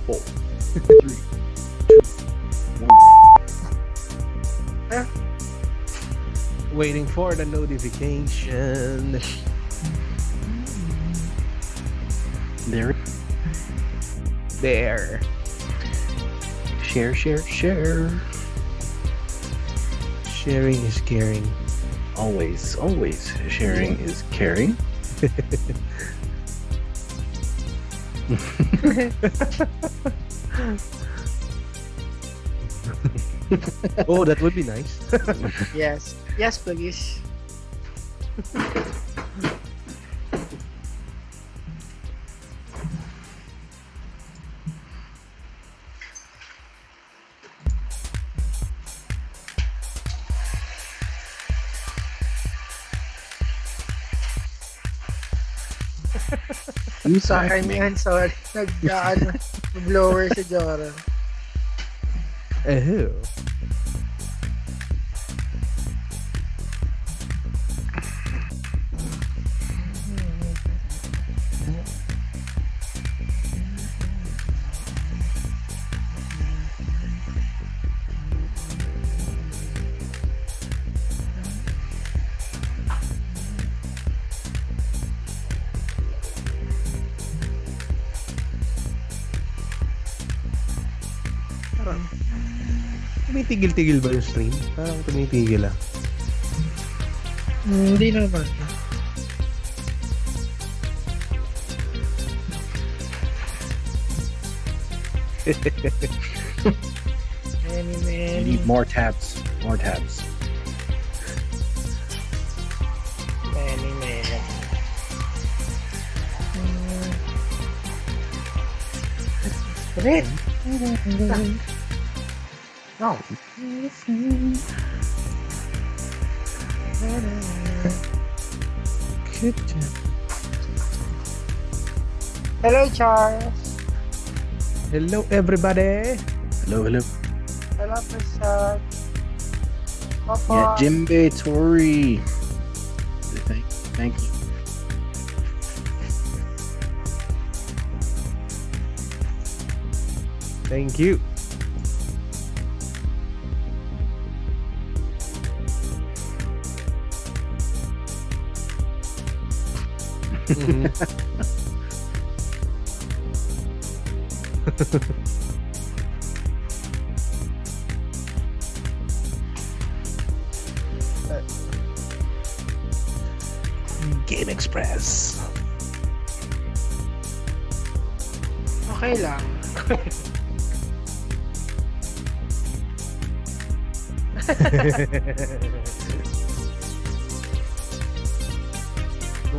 4, 3, 2, 1. Waiting for the notification. There. Share. Sharing is caring. Always sharing is caring. Oh, that would be nice. Yes, please. Sa akin yan, sorry. Blower si Joran. Ew. Tumitigil-tigil ba yung stream? Parang tumitigil ah. Hindi naman. You need more tabs. Many. Red. No. Hello, Charles. Hello everybody. Hello. Hello, Prasad. Papa. Yeah, Jimbe Tori. Thank you. Thank you. Game Express. Okay lang.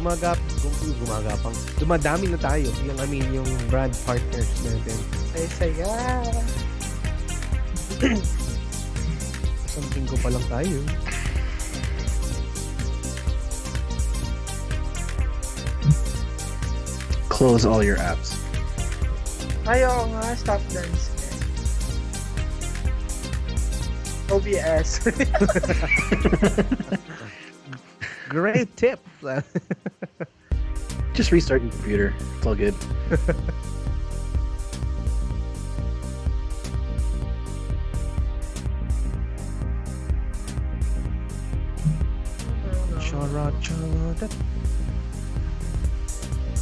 Gumagapang. Dumadami na tayo. Yung brand partners natin. Ay, saya. Something ko pa lang tayo. Close all your apps. Ayaw nga, stop dance. OBS. Great tip. Just restart your computer. It's all good.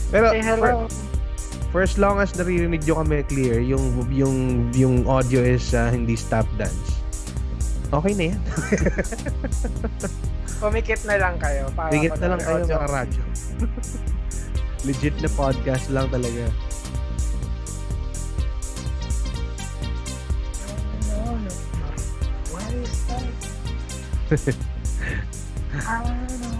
Pero Say hello. for as long as naririnig nyo kami clear, yung audio is hindi stop dance. Okay na yan. Pumikit na lang kayo. Bigit na lang kayo para radyo. Legit na podcast lang talaga. No. What is that? I don't know.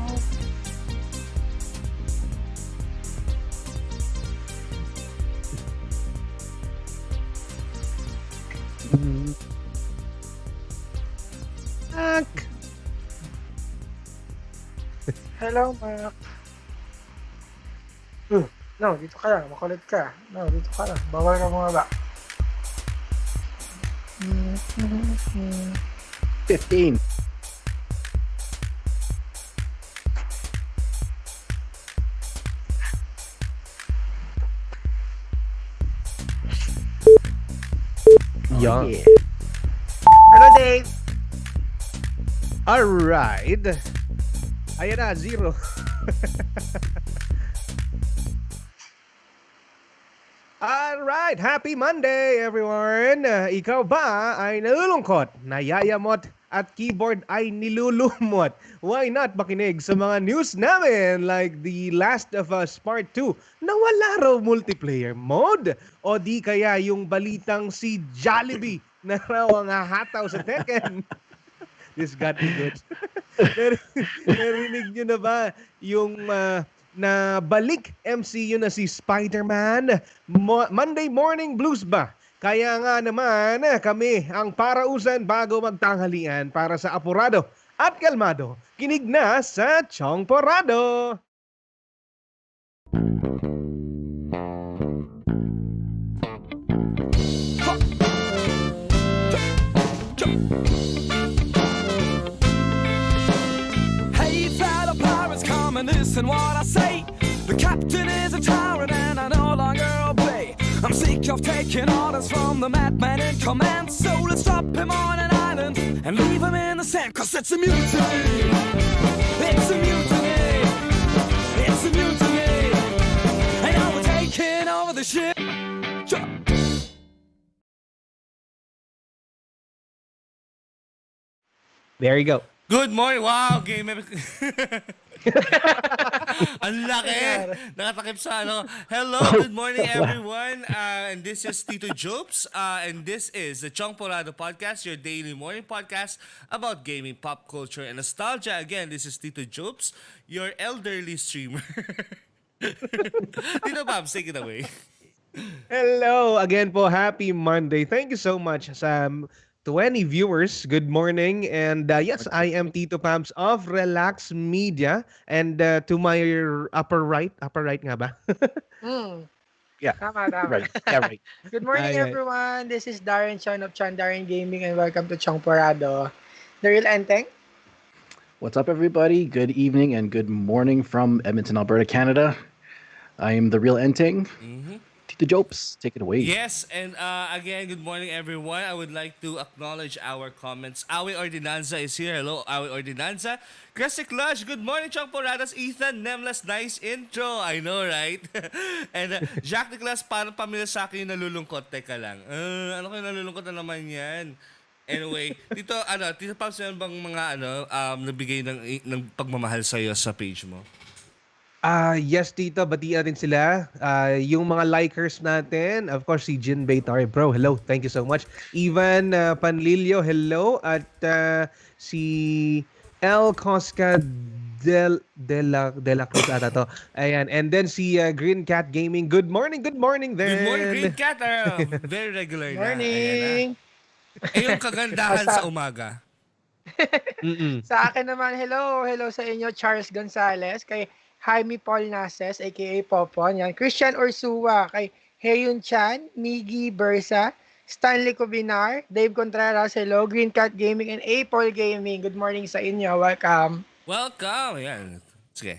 Hello, Mac. No, dito ka lang. Makulit ka. No, dito ka lang. Bawal ka bumaba. 15. Yeah. Yeah. Hello, Dave. Alright. Ayan na, 0. Alright, happy Monday everyone! Ikaw ba ay nalulungkot, nayayamot, at keyboard ay nilulumot? Why not makinig sa mga news namin like The Last of Us Part 2 na wala raw multiplayer mode? O di kaya yung balitang si Jollibee na raw ang hahataw sa Tekken? This got me good. Narinig nyo na ba yung na balik MCU na si Spider-Man? Monday Morning Blues ba? Kaya nga naman kami ang parausan bago magtanghalian para sa apurado at kalmado. Kinig na sa Chong Porado! Hey, fellow pirates, come and listen what I say. The captain is a tyrant and I no longer obey. I'm sick of taking orders from the madman in command. So let's drop him on an island and leave him in the sand. Cause it's a mutiny. It's a mutiny. It's a mutiny. And now we're taking over the ship. There you go. Good morning! Wow! Game Ang laki! Nakatakip sa ano. Hello! Good morning everyone! And this is Tito Jobs. And this is the Chong Porado Podcast, your daily morning podcast about gaming, pop culture, and nostalgia. Again, this is Tito Jobs, your elderly streamer. Tito Babs, take it away. Hello again po. Happy Monday. Thank you so much sa 20 viewers. Good morning. And yes, I am Tito Pams of Relax Media. And to my upper right nga ba? Yeah. Tama. Right. Yeah, right. Good morning, Ay. everyone. This is Darren Chan of Chan Darren Gaming and welcome to Chong Porado. The real Enteng? What's up, everybody? Good evening and good morning from Edmonton, Alberta, Canada. I am the real Enteng. Tito Jopes, take it away. Yes, and again, good morning everyone. I would like to acknowledge our comments. Awi Ordinanza is here. Hello, Awi Ordinanza. Classic Lush, good morning, Chong Poradas. Ethan Nemlas, nice intro. I know, right? And Jack Nicolas, parang pamilya sa akin yung nalulungkot. Teka lang. Ano kayo nalulungkot na naman yan? Anyway, Tito Pops, meron bang mga nabigay ng pagmamahal sa'yo sa page mo? Yes, Tito. Batian rin sila. Yung mga likers natin, of course, si Jin Baytar. Bro, hello. Thank you so much. Ivan Panlilio, hello. At si El Cosca de la Cruz ata to. Ayan. And then si Green Cat Gaming. Good morning then. Good morning, Green Cat. Very regular na. Morning! Yung kagandahan sa umaga. Sa akin naman, hello sa inyo, Charles Gonzalez, kay Jaime Paul Nases, aka Popon, yan. Christian Ursua, kay Heyun Chan, Miggy Bersa, Stanley Cobinar, Dave Contreras, hello, Green Cat Gaming, and Apple Gaming. Good morning sa inyo. Welcome. Welcome. Yan. Sige.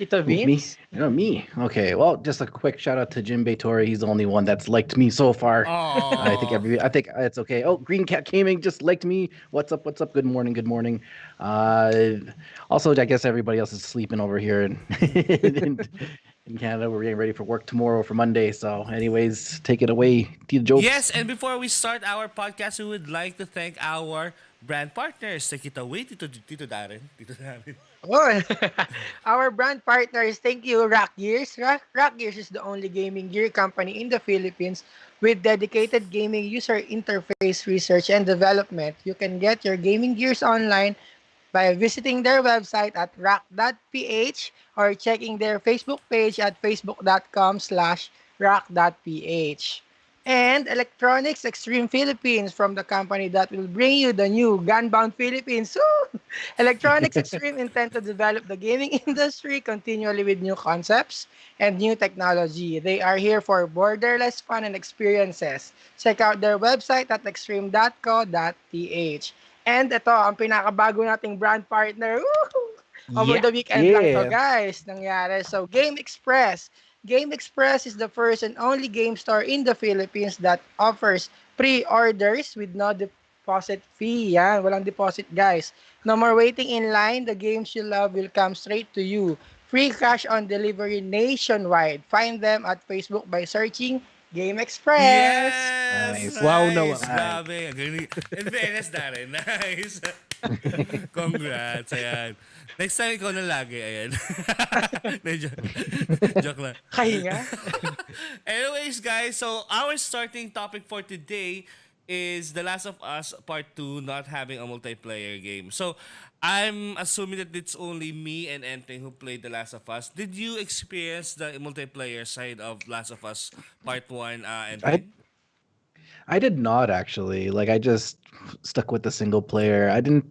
Ito, Me? Vince? No, me. Okay. Well, just a quick shout out to Jim Tori. He's the only one that's liked me so far. I think it's okay. Oh, Green Cat Gaming just liked me. What's up? Good morning. Also, I guess everybody else is sleeping over here in Canada. We're getting ready for work tomorrow for Monday. So, anyways, take it away, Tito Jokes. Yes, and before we start our podcast, we would like to thank our brand partners. Take it away, Tito Darren. Oh, our brand partners, thank you, Rock Gears. Rock Gears is the only gaming gear company in the Philippines with dedicated gaming user interface research and development. You can get your gaming gears online by visiting their website at rock.ph or checking their Facebook page at facebook.com/rock.ph. And Electronics Extreme Philippines from the company that will bring you the new Gunbound Philippines. Woo! Electronics Extreme intend to develop the gaming industry continually with new concepts and new technology. They are here for borderless fun and experiences. Check out their website at extreme.co.ph. And ito, ang pinakabago nating brand partner. Woo! Over the weekend lang to, guys. Nangyari. So, Game Express. Game Express is the first and only game store in the Philippines that offers pre-orders with no deposit fee. Yan, walang deposit, guys. No more waiting in line. The games you love will come straight to you. Free cash on delivery nationwide. Find them at Facebook by searching Game Express. Yes! Nice. Wow naman. Grabe. Ang galing. In fairness, Darren. Nice. Congrats. Ayan. Next time, ikaw na lagi. Ayan. Joke lang. Kahinga. Anyways, guys, so our starting topic for today is The Last of Us Part 2 not having a multiplayer game. So, I'm assuming that it's only me and Enteng who played The Last of Us. Did you experience the multiplayer side of Last of Us Part 1, Enteng? I did not actually. Like I just stuck with the single player. I don't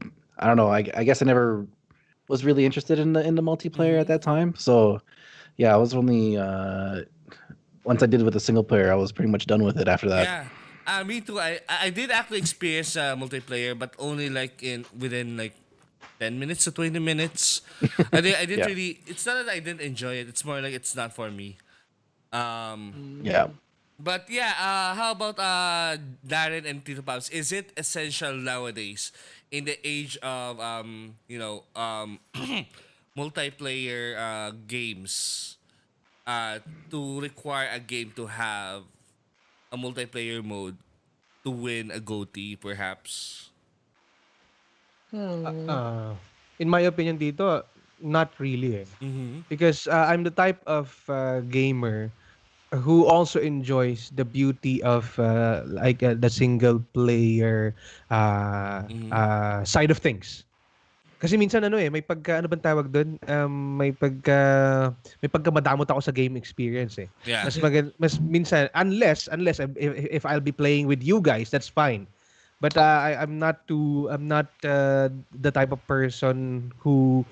know. I guess I never was really interested in the multiplayer at that time. So yeah, I was only once I did with the single player, I was pretty much done with it after that. Yeah. Me too. I did actually experience multiplayer, but only like within like 10 minutes to 20 minutes. I didn't Yeah. really. It's not that I didn't enjoy it. It's more like it's not for me. Yeah. But yeah, how about Darren and Tito Pops? Is it essential nowadays in the age of multiplayer games to require a game to have a multiplayer mode to win a GOTY perhaps? In my opinion dito, not really Mm-hmm. because I'm the type of gamer who also enjoys the beauty of the single player side of things. Kasi minsan may pagka ano bang tawag doon? May pagka madamot ako sa game experience eh. Yeah. Mas minsan unless if I'll be playing with you guys, that's fine. But I'm not the type of person who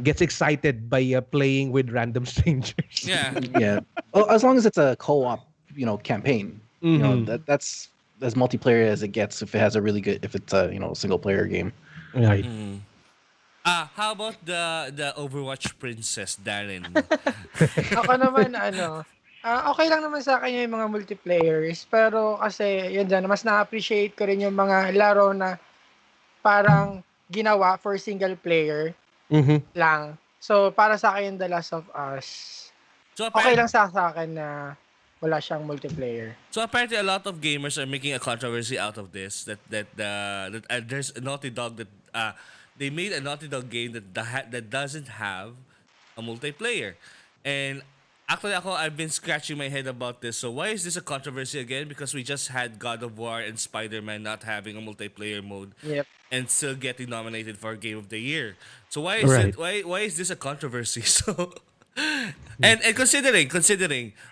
gets excited by playing with random strangers. Yeah. Yeah. Oh, as long as it's a co-op, campaign. Mhm. That's as multiplayer as it gets if it has if it's a single player game. Right. How about the Overwatch princess, Darren? Ako naman, okay lang naman sa akin yung mga multiplayers. Pero kasi, yun dyan, mas na-appreciate ko rin yung mga laro na parang ginawa for single player Mhm. lang. So, para sa akin, The Last of Us, So okay lang sa akin na wala siyang multiplayer. So apparently, a lot of gamers are making a controversy out of this. That there's a Naughty Dog that they made a Naughty Dog game that doesn't have a multiplayer, and actually, I've been scratching my head about this. So why is this a controversy again? Because we just had God of War and Spider-Man not having a multiplayer mode Yep. and still getting nominated for Game of the Year. So why is Right. why is this a controversy? So and considering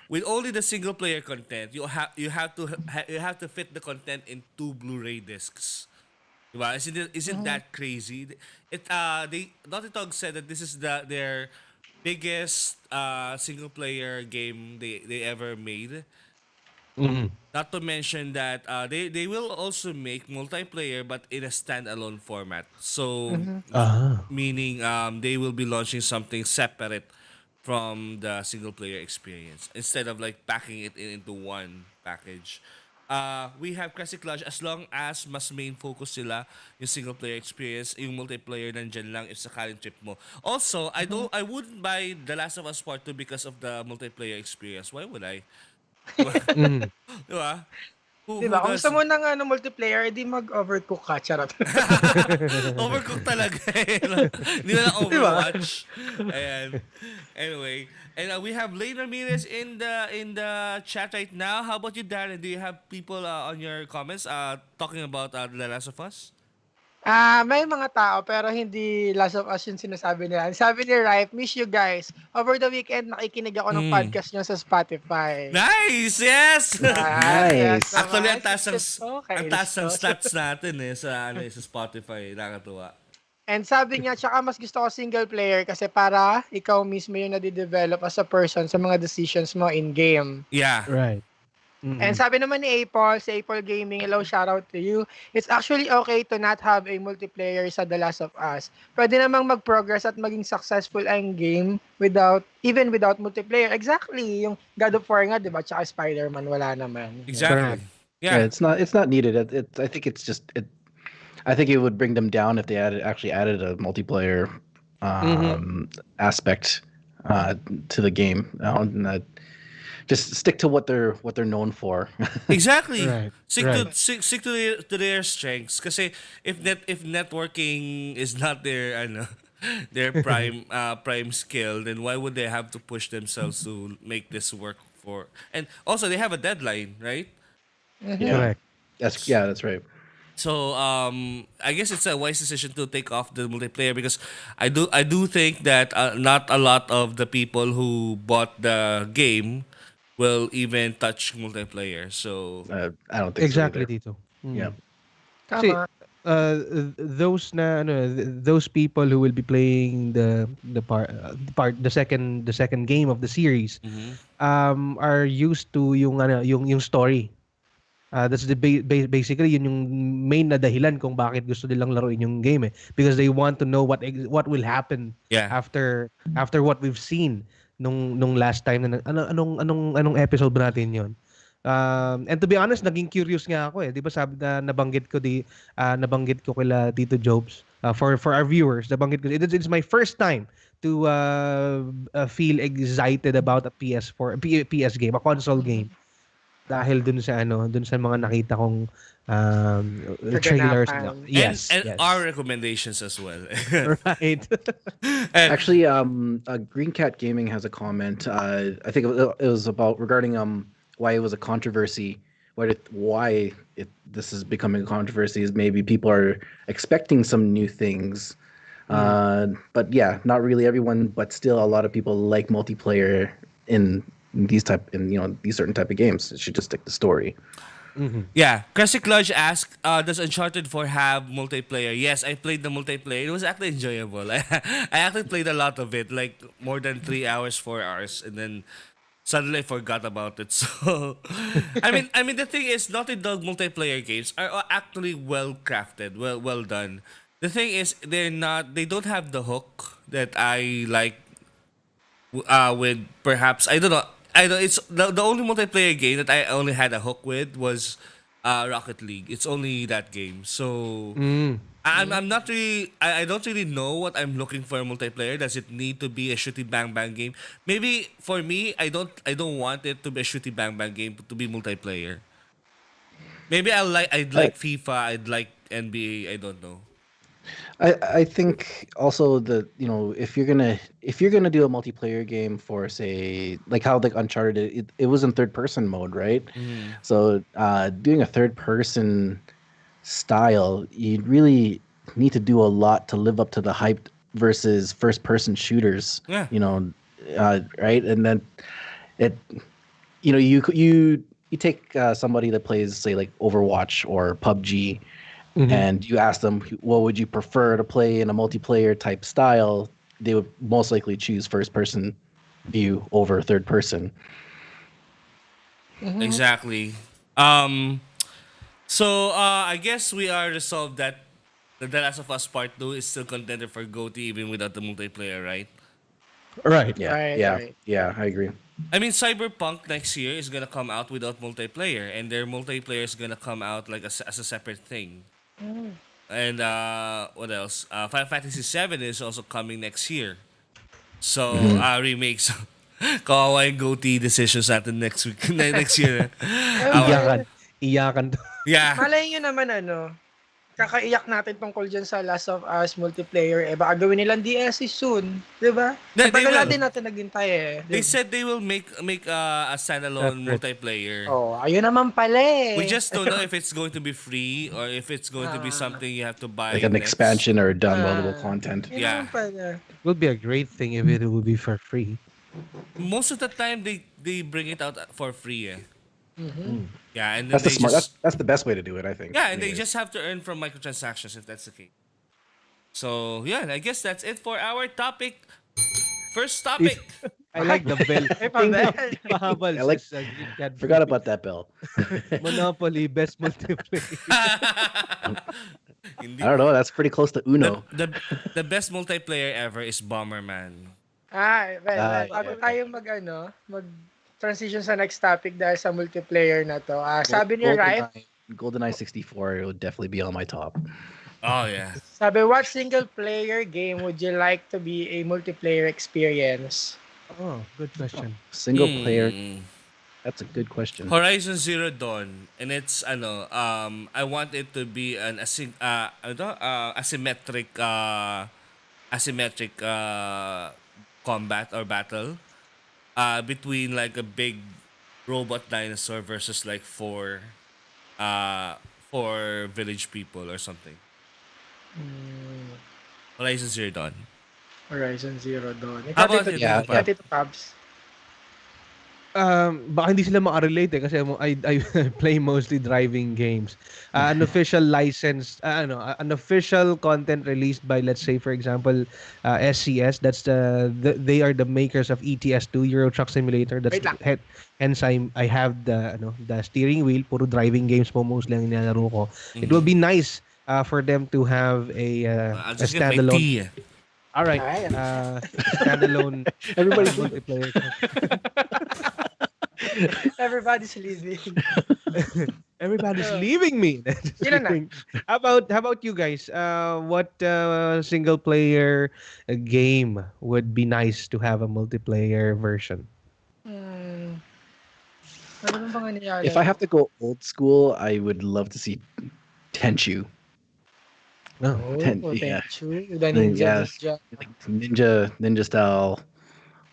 with only the single player content, you have to fit the content in 2 Blu-ray discs. Diba? Isn't that crazy? Naughty Dog said that this is their biggest single player game they ever made. Mhm. Not to mention that they will also make multiplayer but in a standalone format. So meaning they will be launching something separate from the single player experience instead of like packing it into one package. We have Classic Lodge as long as mas main focus sila yung single player experience, yung multiplayer nandyan lang if sakaling trip mo. Also, I wouldn't buy The Last of Us Part 2 because of the multiplayer experience. Why would I? Diba? Who Diba? Kung does- gusto mo ng multiplayer, edi mag-overcook ka. Charot. Overcooked talaga eh. Hindi na lang Overwatch. Ayan. Anyway, and we have Lane Ramirez in the chat right now. How about you, Darren? Do you have people on your comments talking about The Last of Us? May mga tao pero hindi Last of Us yung sinasabi nila. Sabi ni Rife, miss you guys. Over the weekend, nakikinig ako ng podcast nyo sa Spotify. Nice! Yes! Nice. naman. Actually, ang taas ng Okay, ang taas ng so- stats natin sa Spotify. Nakakatuwa. And sabi niya, tsaka mas gusto ko single player kasi para ikaw mismo yung nade-develop as a person sa mga decisions mo in-game. Yeah. Right. And sabi naman ni Apple, si Apple Gaming, hello, shout out to you. It's actually okay to not have a multiplayer sa The Last of Us. Pwede namang mag-progress at maging successful ang game even without multiplayer. Exactly. Yung God of War nga, di ba? Tsaka Spider-Man, wala naman. Exactly. Yeah, Yeah. it's not needed. I think it's just it. I think it would bring them down if they actually added a multiplayer aspect to the game. Just stick to what they're known for. Exactly. Right, Stick to their strengths. Kasi if networking is not their their prime skill, then why would they have to push themselves to make this work for? And also they have a deadline, right? Correct. That's right. So I guess it's a wise decision to take off the multiplayer because I do think that not a lot of the people who bought the game will even touch multiplayer. So I don't think Exactly, so either. Tito. Yeah. Kasi, Tama. those people who will be playing the second game of the series are used to yung story. That's basically yun yung main na dahilan kung bakit gusto nilang laruin yung game because they want to know what will happen Yeah. after what we've seen nung last time na anong episode ba natin yon. And to be honest, naging curious nga ako 'di ba sabi na nabanggit ko kila Tito Jobs for our viewers, nabanggit ko it's my first time to feel excited about a PS game, a console game. Dahil dun sa mga nakita kong trailers. Kaganapan. Yes. and yes. our recommendations as well. Right. And- Actually, Green Cat Gaming has a comment. I think it was about regarding why it was a controversy. This is becoming a controversy is maybe people are expecting some new things. But yeah, not really everyone, but still a lot of people like multiplayer in these certain type of games. It should just stick to story. Yeah, Classic Lodge asked, does Uncharted 4 have multiplayer? Yes, I played the multiplayer. It was actually enjoyable. I actually played a lot of it, like more than 3 hours, 4 hours, and then suddenly I forgot about it. So, I mean, the thing is, Naughty Dog multiplayer games are actually well crafted, well done. The thing is, they don't have the hook that I like. With perhaps I don't know. It's the only multiplayer game that I only had a hook with was Rocket League. It's only that game. So I'm not really I don't really know what I'm looking for in multiplayer. Does it need to be a shooty bang bang game? Maybe for me, I don't want it to be a shooty bang bang game to be multiplayer. Maybe I'd like FIFA, I'd like NBA, I don't know. I think also that if you're gonna do a multiplayer game for say like how like Uncharted it was in third person mode, right? So doing a third person style, you really need to do a lot to live up to the hype versus first person shooters. Yeah. Right? And then you take somebody that plays say like Overwatch or PUBG. And you ask them, what would you prefer to play in a multiplayer type style? They would most likely choose first person view over third person. Exactly. So I guess we are resolved that The Last of Us Part 2 is still contender for GOTY even without the multiplayer, right? Right. Yeah, Right. yeah, I agree. I mean, Cyberpunk next year is gonna come out without multiplayer, and their multiplayer is gonna come out like as a separate thing. And what else? Final Fantasy VII is also coming next year. So remakes. Kawawa yung GOTY decisions natin next week, next year. Iyakan to. Yeah. Malay nyo naman kakaiyak natin tungkol dyan sa Last of Us multiplayer baka gawin nilang DLC soon, di ba? They Matagal na will. din natin naghintay They said they will make a standalone multiplayer. Oh, ayun naman pala We just don't know if it's going to be free or if it's going to be something you have to buy. Like an next. expansion or downloadable content. Yun Yeah. naman pala. It would be a great thing if it would be for free. Most of the time they bring it out for free. Yeah, and then That's the they smart. just That's the best way to do it, I think. yeah, and they Anyways. just have to earn from microtransactions if that's the case. So yeah, I guess that's it for our topic. First topic. I like the bell. May pa-bell. Mahabal I like- says, Green Cadbury. Forgot about that bell. Monopoly, best multiplayer. Hindi. I don't know. That's pretty close to Uno. The best multiplayer ever is Bomberman. Bago tayo mag-transition sa next topic dahil sa multiplayer na to. Sabi ni Rife, GoldenEye 64 would definitely be on my top. Oh yeah. sabi, what single player game would you like to be a multiplayer experience? Oh, good question. Single player. Hmm. That's a good question. Horizon Zero Dawn, and it's I want it to be an asymmetric combat or battle between like a big robot dinosaur versus like four village people or something. Horizon Zero Dawn. Horizon Zero Dawn. How about it? Yeah, Ikaw, Tito Pabs? Baka hindi sila makarelate kasi I play mostly driving games. An official license, an official content released by, let's say, for example, SCS. That's they are the makers of ETS2 Euro Truck Simulator. That's Wait lang. hence I have the steering wheel. Puro driving games po mostly ang nilalaro ko. It will be nice for them to have a I'll just get my standalone. tea. All right, Ayan. standalone Everybody's multiplayer. Everybody's leaving. Everybody's leaving me. Yun na. How about you guys? What single player game would be nice to have a multiplayer version? Ano bang mga niyala? If I have to go old school, I would love to see Tenchu. No. Yeah. Tenchu, the ninja. Like ninja style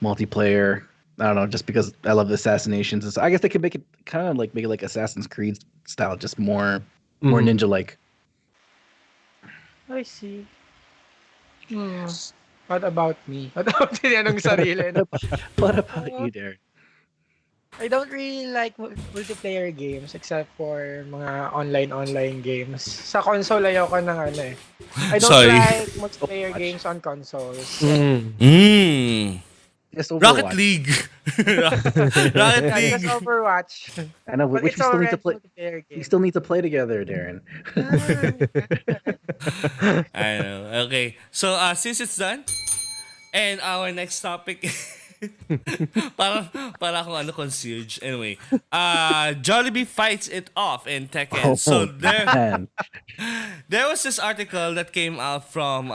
multiplayer. I don't know, just because I love assassinations. So I guess they could make it like Assassin's Creed style, just more ninja like. I see. What about me? What about tinanong sarili? No? What about you, Derek? I don't really like multiplayer games except for mga online games. Sa console ayoko ng I don't Sorry. like multiplayer games on consoles. Just Rocket Overwatch. League. Rocket Yeah, League. just Overwatch. I know, But which it's we still need alright to play. multiplayer We game. still need to play together, Darren. I know. Okay. So since it's done, and our next topic para akong concierge. Anyway, Jollibee fights it off in Tekken. So man. there was this article that came out from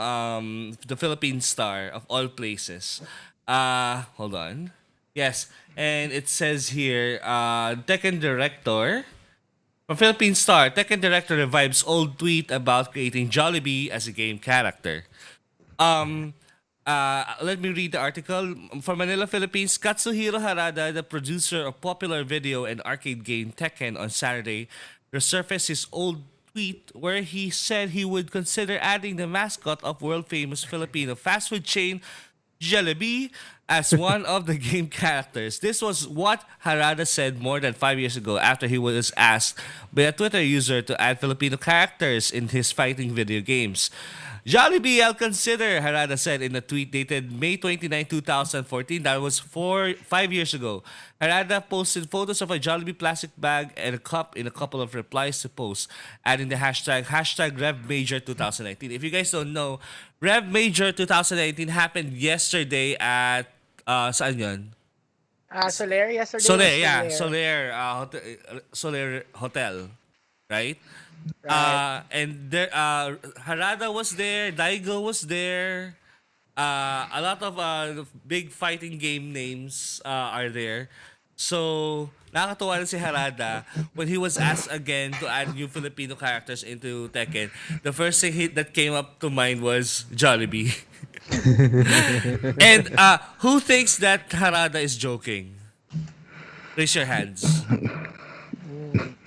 the Philippine Star of all places. Hold on. Yes, and it says here, Tekken director from Philippine Star, Tekken director revives old tweet about creating Jollibee as a game character. Let me read the article. From Manila, Philippines, Katsuhiro Harada, the producer of popular video and arcade game Tekken, on Saturday resurfaced his old tweet where he said he would consider adding the mascot of world-famous Filipino fast food chain Jollibee as one of the game characters. This was what Harada said more than 5 years ago after he was asked by a Twitter user to add Filipino characters in his fighting video games. Jollibee, I'll consider, Harada said in a tweet dated May 29, 2014. That was 5 years ago. Harada posted photos of a Jollibee plastic bag and a cup in a couple of replies to posts, adding the hashtag RevMajor2019. If you guys don't know, RevMajor 2019 happened yesterday at, saan yun? Soler yesterday. Soler, was yeah. Soler. Soler Hotel, right? Right. And there, Harada was there, Daigo was there. A lot of big fighting game names are there. So, nakakatuwa rin si Harada when he was asked again to add new Filipino characters into Tekken. The first thing that came up to mind was Jollibee. And who thinks that Harada is joking? Raise your hands.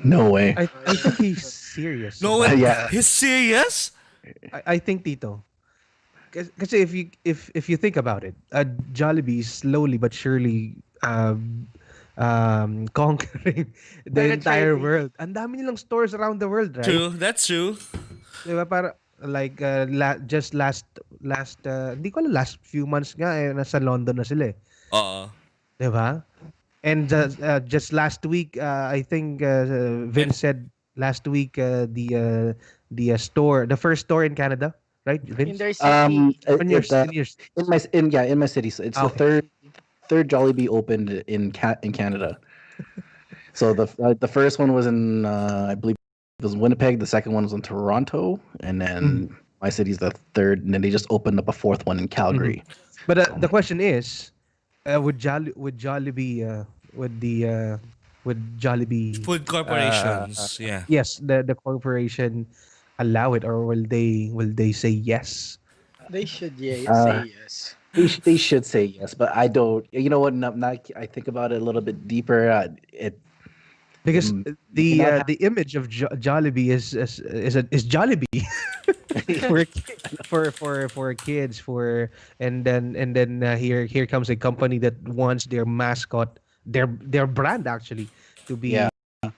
No way. I think he's serious. No one. Yeah. He's serious? I think Tito. Kasi if you think about it, Jollibee is slowly but surely conquering the entire Penetrating. world. Ang dami nilang stores around the world, right? True, that's true. Diba? Para like just last hindi ko alam, last few months nga nasa London na sila eh. Oo. Diba? And just last week, I think Vince said last week the store, the first store in Canada, right, In Vince? their city. On your, It, in your, in my city. So it's Ah, the okay. third Jollibee opened in Canada. So the first one was in I believe it was Winnipeg. The second one was in Toronto, and then my city's the third. And then they just opened up a fourth one in Calgary. But the question is, would Jollibee would Jollibee Food corporations. Yeah. yes, the corporation allow it, or will they say yes? They should Uh, say yes. they should say yes, but I don't. You know what? I think about it a little bit deeper. It Because cannot the image of Jollibee is Jollibee for kids, and then here comes a company that wants their mascot, their brand actually, to be Yeah. on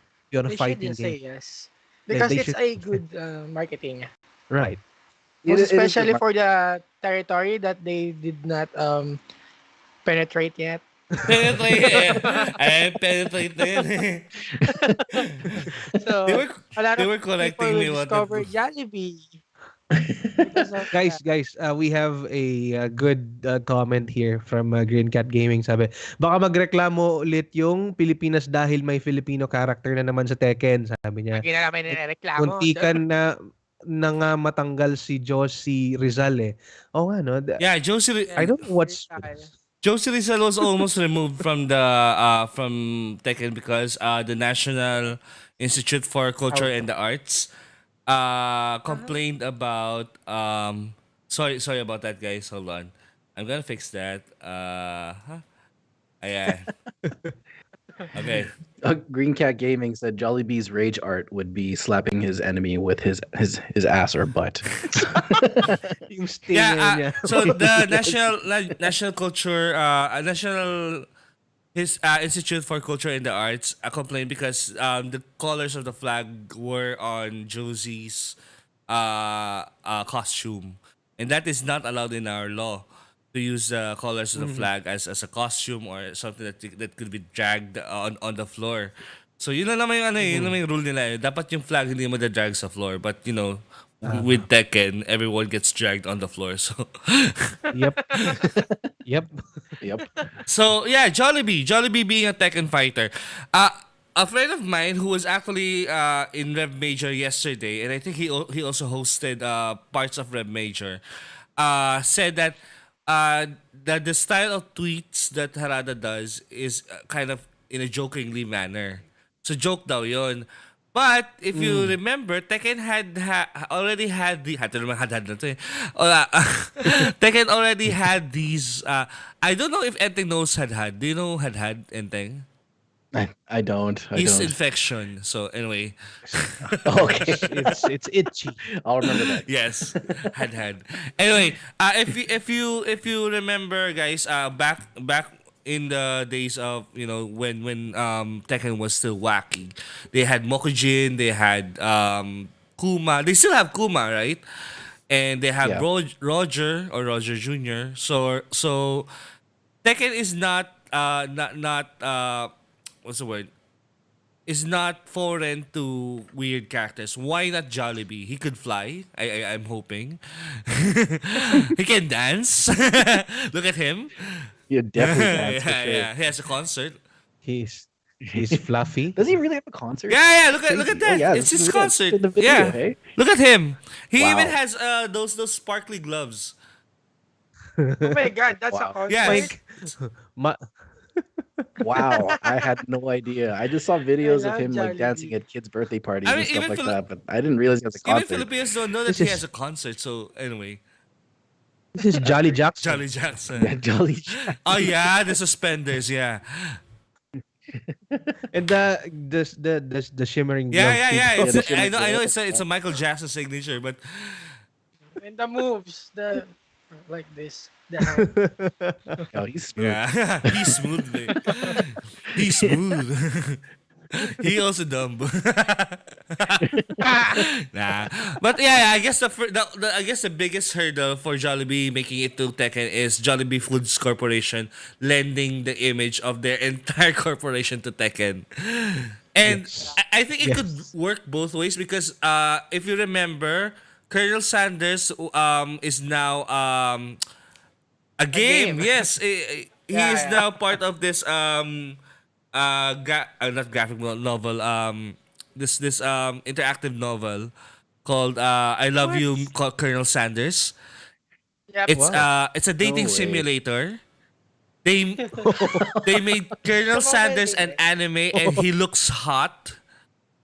a They fighting should say game. yes. Because they it's should- a good marketing. Right. Most It is good especially for the territory that they did not penetrate yet. Penetrate. Penetrate na yun eh. So They were, a lot they of were people correcting will me what discover Jollibee. Because of Guys, we have a good comment here from Green Cat Gaming. Sabi, baka magreklamo ulit yung Pilipinas dahil may Filipino character na naman sa Tekken. Sabi niya, lagi na namin nireklamo. muntikan na nga matanggal si Josie Rizal eh. Oh nga, no? Yeah, Josie I don't know what's... Josie Rizal was almost removed from the from Tekken because the National Institute for Culture and the Arts complained about sorry about that, guys. Hold on. I'm gonna fix that. Ayan. Okay. Green Cat Gaming said Jollibee's rage art would be slapping his enemy with his ass or butt. yung stinger Yeah, niya. so the national culture national his Institute for Culture and the Arts complained because the colors of the flag were on Josie's costume, and that is not allowed in our law to use the colors of the flag as a costume or something that could be dragged on the floor. So yun lang naman yung yun naman yung rule nila. Dapat yung flag hindi mo drag sa floor, but you know, with Tekken, everyone gets dragged on the floor. So Yep. Yep. Yep. So yeah, Jollibee being a Tekken fighter. A friend of mine who was actually in Rev Major yesterday, and I think he also hosted parts of Rev Major, said that the style of tweets that Harada does is kind of in a jokingly manner. So joke daw yon. But if you remember, Tekken already had the Tekken already had these. I don't know if Enteng knows had. Do you know had Enteng? I don't. Yeast infection. So anyway, Okay. It's itchy. I'll remember that. yes, had. Anyway, if you remember, guys, back in the days of when Tekken was still wacky, they had Mokujin, they had Kuma. They still have Kuma, right? And they have Yeah. Roger or Roger Jr. So Tekken is not what's the word? Is not foreign to weird characters. Why not Jollibee? He could fly. I'm hoping. He can dance. Look at him. Yeah, definitely. Dance, for yeah, sure. yeah. He has a concert. He's fluffy. Does he really have a concert? Yeah. Look at Crazy. that. Oh, yeah, It's his look at concert. the video, yeah. hey? Look at him. He Wow. even has those sparkly gloves. Oh my God, that's Wow. a concert. Yes. Ma- Wow, I had no idea. I just saw videos of love him like Jollibee. dancing at kids' birthday parties I and mean, stuff even like Fili- that, but I didn't realize he has a Even concert. Filipinos don't know that This he is- has a concert. So anyway, this is Jolly Jackson. Jolly Jackson. Yeah, Jolly Jack. Oh yeah, the suspenders. Yeah. And the shimmering Yeah, gloves yeah. too. It's Yeah, the I know shimmer it's a Michael Jackson signature, but And the moves, like this. The hand. Oh, he's smooth. yeah, he's smooth, man. He's smooth. He also dumb. Nah. But yeah, I guess I guess the biggest hurdle for Jollibee making it to Tekken is Jollibee Foods Corporation lending the image of their entire corporation to Tekken. And I think it could work both ways because if you remember, Colonel Sanders is now a game. game. Yes, he is Yeah. now part of this not graphic novel this interactive novel called I Love You Colonel Sanders. Yep. It's a dating No way. simulator. They they made Colonel Some of Sanders it an anime and he looks hot.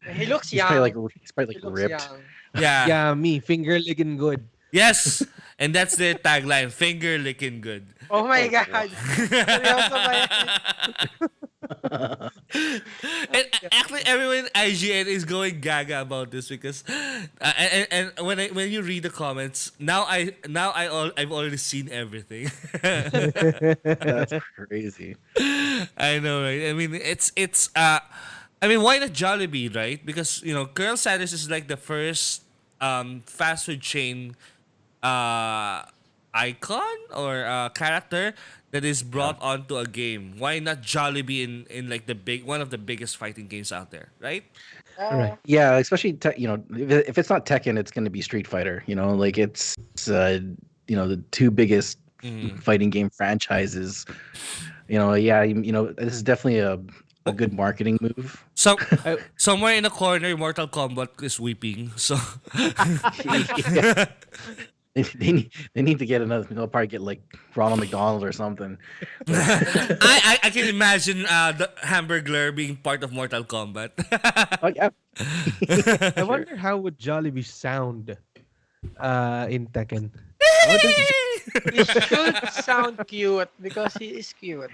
He looks He's young. probably He like looks ripped. young. Yeah. Yeah, me finger licking good. Yes. And that's their tagline, finger licking good. Oh my God. Seryoso ba yan? And actually, everyone in IGN is going gaga about this because, and when you read the comments, I've already seen everything. That's crazy. I know, right? I mean, I mean, why not Jollibee, right? Because Colonel Sanders is like the first fast food chain icon or character that is brought onto a game. Why not Jollibee in like one of the biggest fighting games out there, right? Right. Yeah, especially if it's not Tekken, it's going to be Street Fighter. Like it's the two biggest fighting game franchises. This is definitely a good marketing move. So somewhere in the corner, Mortal Kombat is weeping. So They need to get another. They'll probably get like Ronald McDonald or something. I can imagine the Hamburglar being part of Mortal Kombat. Oh, yeah. I wonder how would Jollibee sound in Tekken. He should sound cute because he is cute.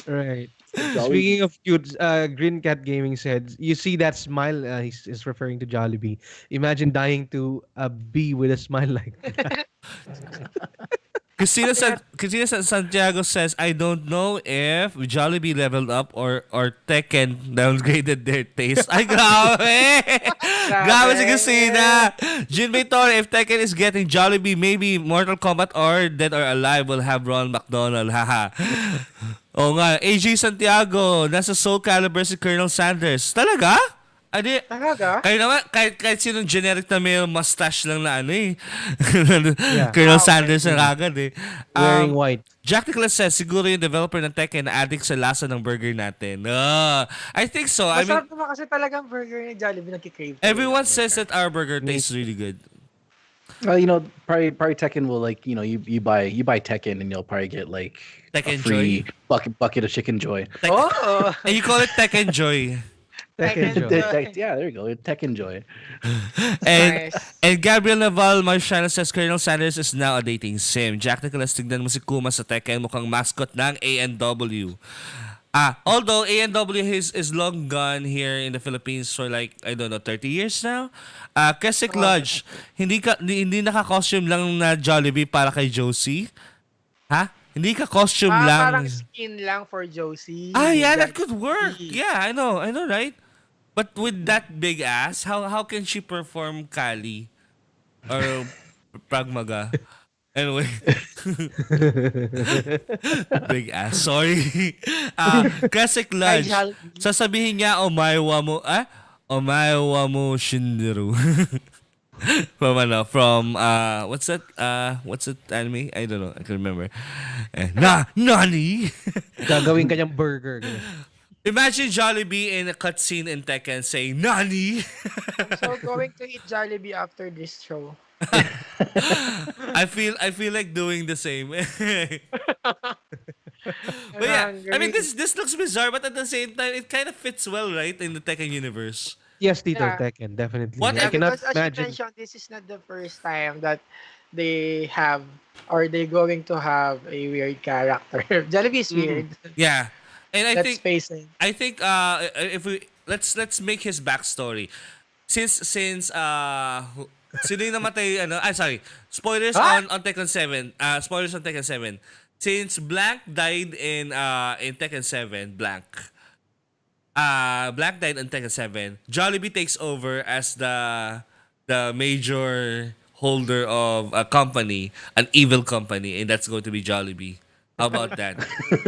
Right. Speaking of cute, Green Cat Gaming said, "You see that smile?" He's referring to Jollibee. Imagine dying to a bee with a smile like that. Christina Santiago says, I don't know if Jollibee leveled up or Tekken downgraded their taste. Ay, grabe! Grabe si Christina! Jinbei Torre, if Tekken is getting Jollibee, maybe Mortal Kombat or Dead or Alive will have Ron McDonald. Haha. Oo nga. AJ Santiago, nasa Soul Calibur si Colonel Sanders. Talaga? Adi, Talaga? kayo naman, kahit sinong generic na may mustache lang na ano eh. Yeah. Colonel Sanders na agad eh. Wearing white. Jack Nicholas says, siguro yung developer ng Tekken na addict sa lasa ng burger natin. I think so. I mean, Masarap naman kasi talagang burger ni Jollibee nagkikrave. everyone says that our burger tastes really good. Probably Tekken will you buy Tekken and you'll probably get like Tekken a free Joy? bucket of Chicken Joy. Oh! And you call it Tekken Joy. Tekken Tekken Joy. Yeah, there you go. Tekken Joy. And, Nice. and Gabriel Naval Marciano says, Colonel Sanders is now a dating sim. Jack Nicholas, tignan mo si Kuma sa Tekken, mukhang mascot ng ANW. Although ANW is long gone here in the Philippines for like, I don't know, 30 years now. Kesik Lodge, hindi naka-costume lang na Jollibee para kay Josie? Ha? Hindi ka costume lang. Parang skin lang for Josie. Yeah, that could work. Yeah, I know, right? But with that big ass, how can she perform Kali or Pragmaga? Anyway, big ass. Sorry. Classic Lodge. Sasabihin niya, Omaewa mo Shinderu. From what's that anime? I don't know. I can remember. Nani? Gagawin kanyang burger. ganun. Imagine Jollibee in a cutscene in Tekken saying Nani. So going to eat Jollibee after this show. I feel like doing the same. But yeah, I mean this looks bizarre, but at the same time it kind of fits well, right, in the Tekken universe. Yes, Tito Yeah. Tekken, definitely. What I if- cannot Because as you imagine. mentioned, this is not the first time that they have or they're going to have a weird character. Jollibee is weird. Yeah, and I Let's think face it. if we let's make his backstory. Since sino yung namatay sorry. Spoilers on Tekken 7. Spoilers on Tekken 7. Since Blank died in Tekken 7, Blank. Black Knight and Tekken 7, Jollibee takes over as the major holder of a company, an evil company, and that's going to be Jollibee. How about that?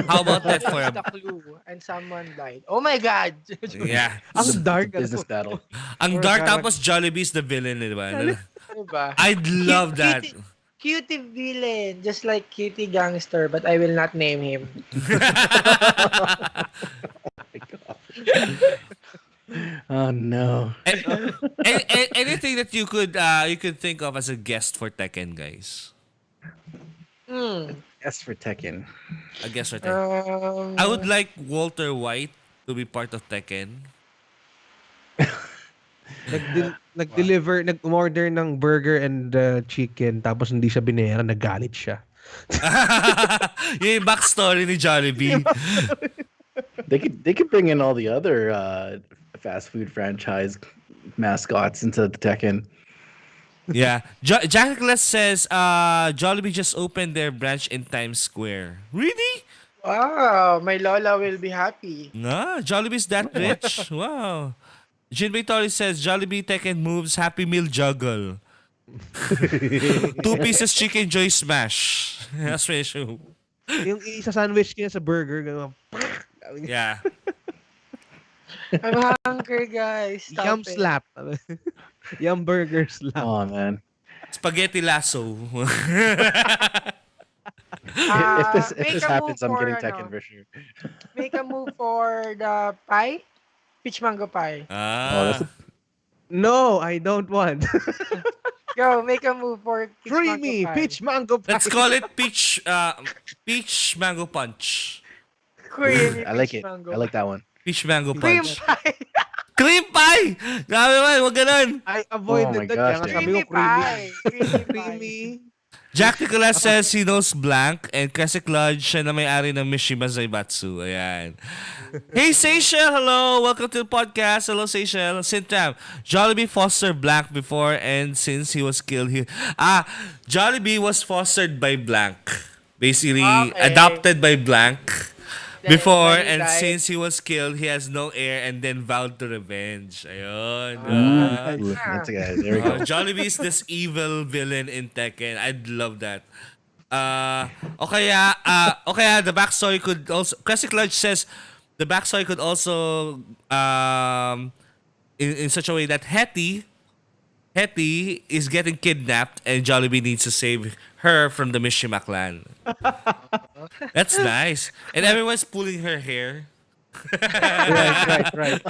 How about that for That's a the clue. And someone died. Oh my God. yeah? Ang dark. Business battle. Ang Or dark parang- tapos Jollibee is the villain, di ba? Diba? I'd love that. Cutie villain, just like Cutie Gangster, but I will not name him. Oh no. Anything that you could think of as a guest for Tekken, guys? Yes for Tekken. A guest for Tekken. I would like Walter White to be part of Tekken. Nag-deliver, nag-order ng burger and chicken, tapos hindi siya binayaran, nagalit siya. Yung backstory ni Jollibee. They could bring in all the other fast food franchise mascots into the Tekken. Yeah. Jack Nicholas says Jollibee just opened their branch in Times Square. Really? Wow, my Lola will be happy. Nah, Jollibee's that rich. Wow. Jinbei Tori says Jollibee Tekken moves Happy Meal juggle. 2 pieces chicken joy smash. That's my show. Yung isa sandwich niya sa burger, gano'n. Yeah. I'm hungry, guys. Stop Yum it. slap. Yum burger slap. Oh man. Spaghetti lasso. If Make this a happens, move I'm getting for, Tekken for sure. Make a move for the pie. Peach mango pie. that's a- No, I don't want. Go, make a move for peach Free mango me, pie. peach mango pie. Let's call it peach mango punch. Creamy I like peach it. mango. I like that one. Peach mango Cream punch. pie. Cream pie! Grabe man, wag ganun. I Oh avoided my that. gosh, Kaya nga Dan. sabi Creamy ko creamy. pie. Creamy pie. Creamy. Jack Nicolas says he knows Blank and Classic Lodge siya na may-ari ng Mishima Zaibatsu. Ayan. Hey, Seychelles! Hello! Welcome to the podcast. Hello, Seychelles. Sintam, Jollibee fostered Blank before and since he was killed here. Jollibee was fostered by Blank. Basically, Okay. adopted by Blank. Before, When he and died. since he was killed, he has no heir and then vowed to revenge. Ayun. Ooh, that's a guy. There we go. Jollibee is this evil villain in Tekken. I'd love that. Okay, the backstory could also. Classic Lodge says the backstory could also in such a way that Hetty is getting kidnapped and Jollibee needs to save her from the Mishima clan. That's nice. And everyone's pulling her hair. Right.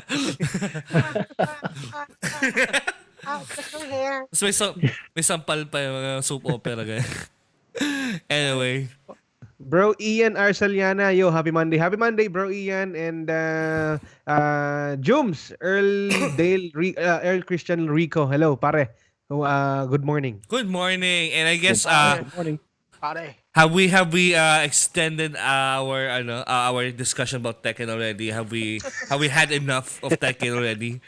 That's my hair. Tapos may sampal pa yung mga soap opera. Ganyan. Anyway. Bro Ian Arceliana, yo, happy Monday. Happy Monday, bro Ian. And Jums, Earl Christian Rico. Hello, pare. Good morning. Good morning. And I guess Good morning. Pare. have we extended our discussion about Tekken already? Have we had enough of Tekken already?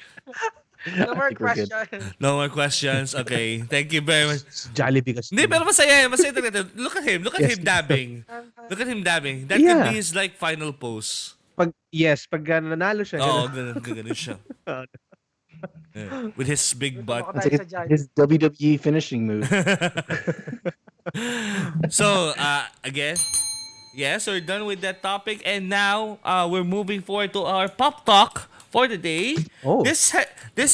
No more think we're good. questions. No more questions. Okay. Thank you very much. Jollibee kasi. Hindi, pero masaya talaga. Look at him dabbing. Look at him dabbing. That Yeah. could be his like final pose. Pag nanalo siya. Oo, ganun. ganun siya. Yeah. With his big butt. Baka It's tayo like sa Jollibee. his WWE finishing move. So, again, yes, we're done with that topic. And now, we're moving forward to our pop talk for the day. Oh. This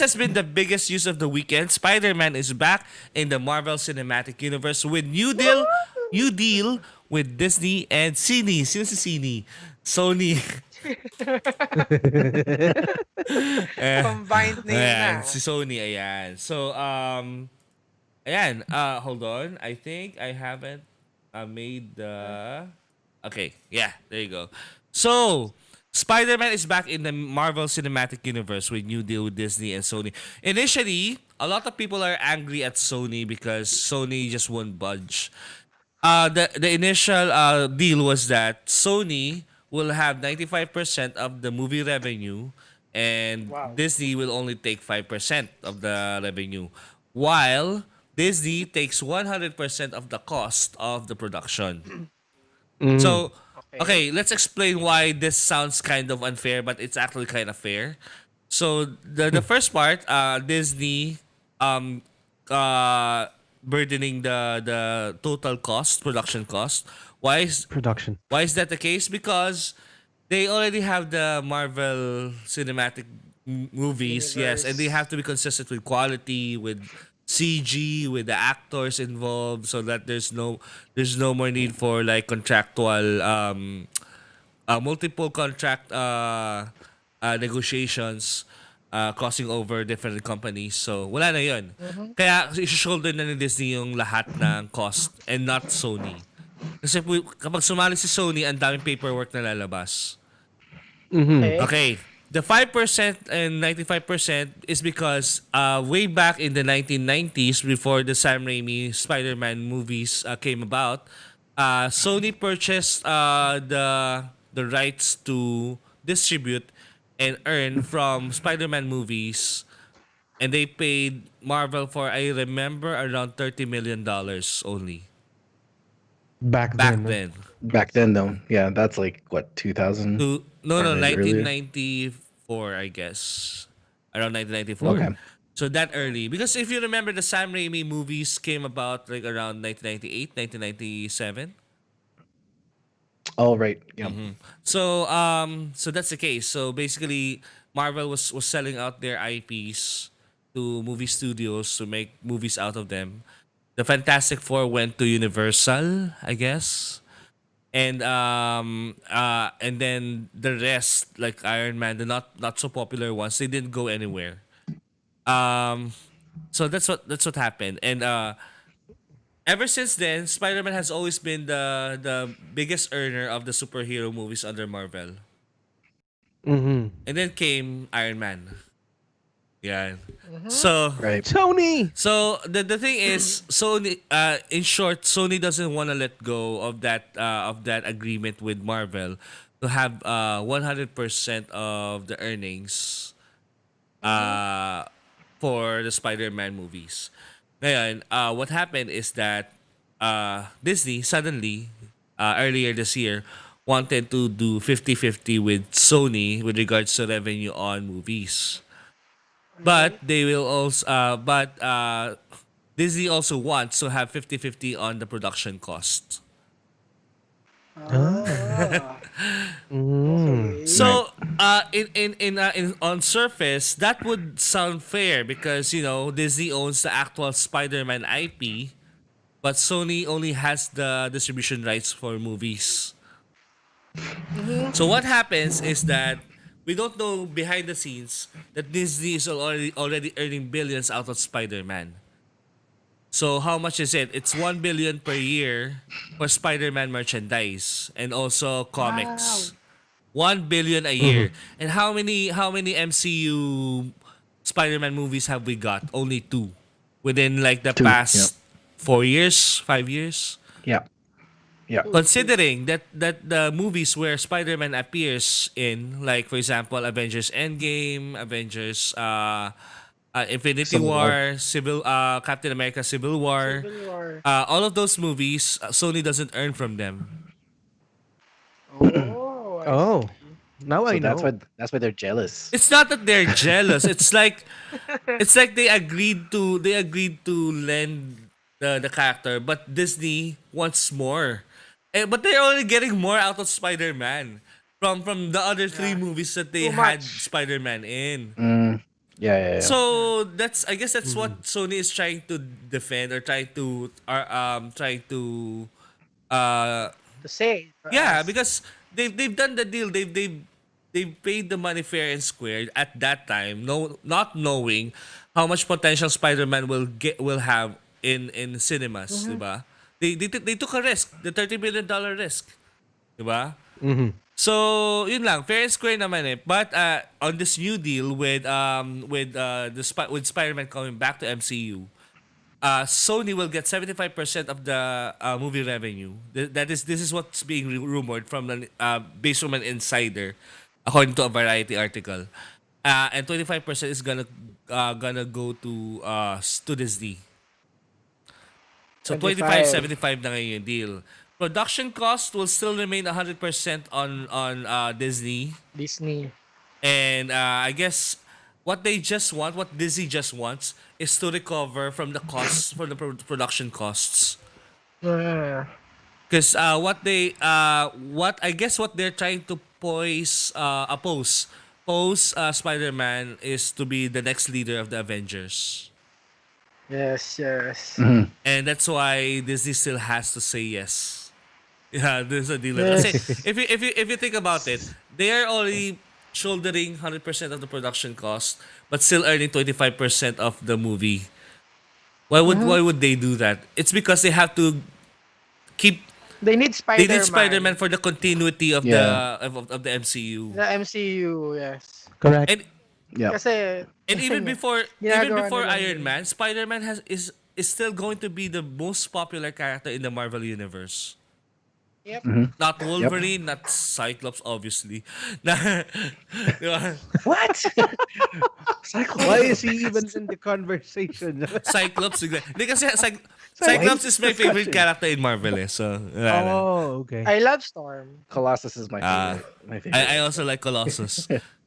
has been the biggest news of the weekend. Spider-Man is back in the Marvel Cinematic Universe with new deal with Disney and Sony. Sino si Sony? Sony. Combined name Ayan, na. si Sony, ayan. So, ayan, hold on. I think I haven't made the... Okay, yeah, there you go. So, Spider-Man is back in the Marvel Cinematic Universe with new deal with Disney and Sony. Initially, a lot of people are angry at Sony because Sony just won't budge. The initial deal was that Sony will have 95% of the movie revenue and Wow. Disney will only take 5% of the revenue. While Disney takes 100% of the cost of the production. So, Okay, let's explain why this sounds kind of unfair, but it's actually kind of fair. So the first part, Disney, um, uh, burdening the total cost, production cost. Why is Production. why is that the case? Because they already have the Marvel cinematic movies, yes, and they Universe. have to be consistent with quality, with CG, with the actors involved, so that there's no more need for like contractual multiple contract negotiations crossing over different companies. So, wala na yun. Kaya, i-shoulder na ni Disney yung lahat ng cost and not Sony. Kasi kapag sumali si Sony, ang daming paperwork na lalabas. Okay. Okay. The 5% and 95% is because way back in the 1990s, before the Sam Raimi Spider-Man movies came about, Sony purchased the rights to distribute and earn from Spider-Man movies, and they paid Marvel for, I remember, around $30 million only Back back then. then. Back then, though, yeah, that's like what 2000 No, or maybe earlier. 1994, I guess. Around 1994. Okay. So that early. Because if you remember, the Sam Raimi movies came about like around 1998, 1997. Oh, right. Yeah. So that's the case. So basically, Marvel was selling out their IPs to movie studios to make movies out of them. The Fantastic Four went to Universal, I guess. And then the rest, like Iron Man, the not so popular ones, they didn't go anywhere. Um so that's what happened. And ever since then, Spider-Man has always been the biggest earner of the superhero movies under Marvel. Mm-hmm. And then came Iron Man. Yeah. So Right. Tony. so the thing is, Sony, in short, Sony doesn't want to let go of that agreement with Marvel to have 100% of the earnings for the Spider-Man movies. Ngayon, what happened is that Disney suddenly, earlier this year, wanted to do 50-50 with Sony with regards to revenue on movies. But they will also, Disney also wants to have 50-50 on the production cost. Okay. So, in on surface, that would sound fair because Disney owns the actual Spider-Man IP, but Sony only has the distribution rights for movies. So what happens is that we don't know behind the scenes that Disney is already earning billions out of Spider-Man. So how much is it? It's 1 billion per year for Spider-Man merchandise and also comics. 1 billion a year. And how many MCU Spider-Man movies have we got? Only 2 within like the Two, past 4 years, 5 years. Yeah. Yeah. Considering that the movies where Spider-Man appears in, like for example, Avengers Endgame, Avengers Infinity Civil War, Captain America Civil War, Civil War. all of those movies, Sony doesn't earn from them. Oh. Oh. Now So I know. that's why they're jealous. It's not that they're jealous. It's like they agreed to lend the character, but Disney wants more. But they're already getting more out of Spider-Man from the other 3 movies that they Too had much. Spider-Man in. Yeah. So I guess that's what Sony is trying to defend or trying to To say. for yeah, us. because they've done the deal. They've paid the money fair and square at that time, not knowing how much potential Spider-Man will have in cinemas, diba? They took a risk, the $30 billion risk, diba? So, yun lang, fair and square naman eh. But on this new deal with Spider-Man coming back to MCU, Sony will get 75% of the movie revenue. This is what's being rumored based from an insider, according to a Variety article. And 25% is gonna go to Disney. So 25. 25-75 na ngayon yung deal. production cost will still remain 100% on Disney. Disney. And I guess what Disney just wants is to recover from the costs, from the production costs. Ah. Because what I guess what they're trying to pose Spider-Man is to be the next leader of the Avengers. Yes, yes. And that's why Disney still has to say yes. Yeah, there's a deal. Yes. Kasi if you think about it, they are already shouldering 100% of the production cost, but still earning 25% of the movie. Why would they do that? It's because they have to keep They need Spider-Man. they need Spider-Man for the continuity of Yeah. of the MCU. The MCU, yes. Correct. And Yeah. Kasi, and even before Ginagawa nila Iron yun. Man, Spider-Man is still going to be the most popular character in the Marvel universe. yep. Not Wolverine, not Cyclops, obviously. Di ba? What? Why is he even in the conversation? Cyclops. Hindi kasi Cyclops is my favorite character in Marvel. So, wala lang. Oh, okay. I love Storm. Colossus is my Ah, favorite. My favorite. I also like Colossus.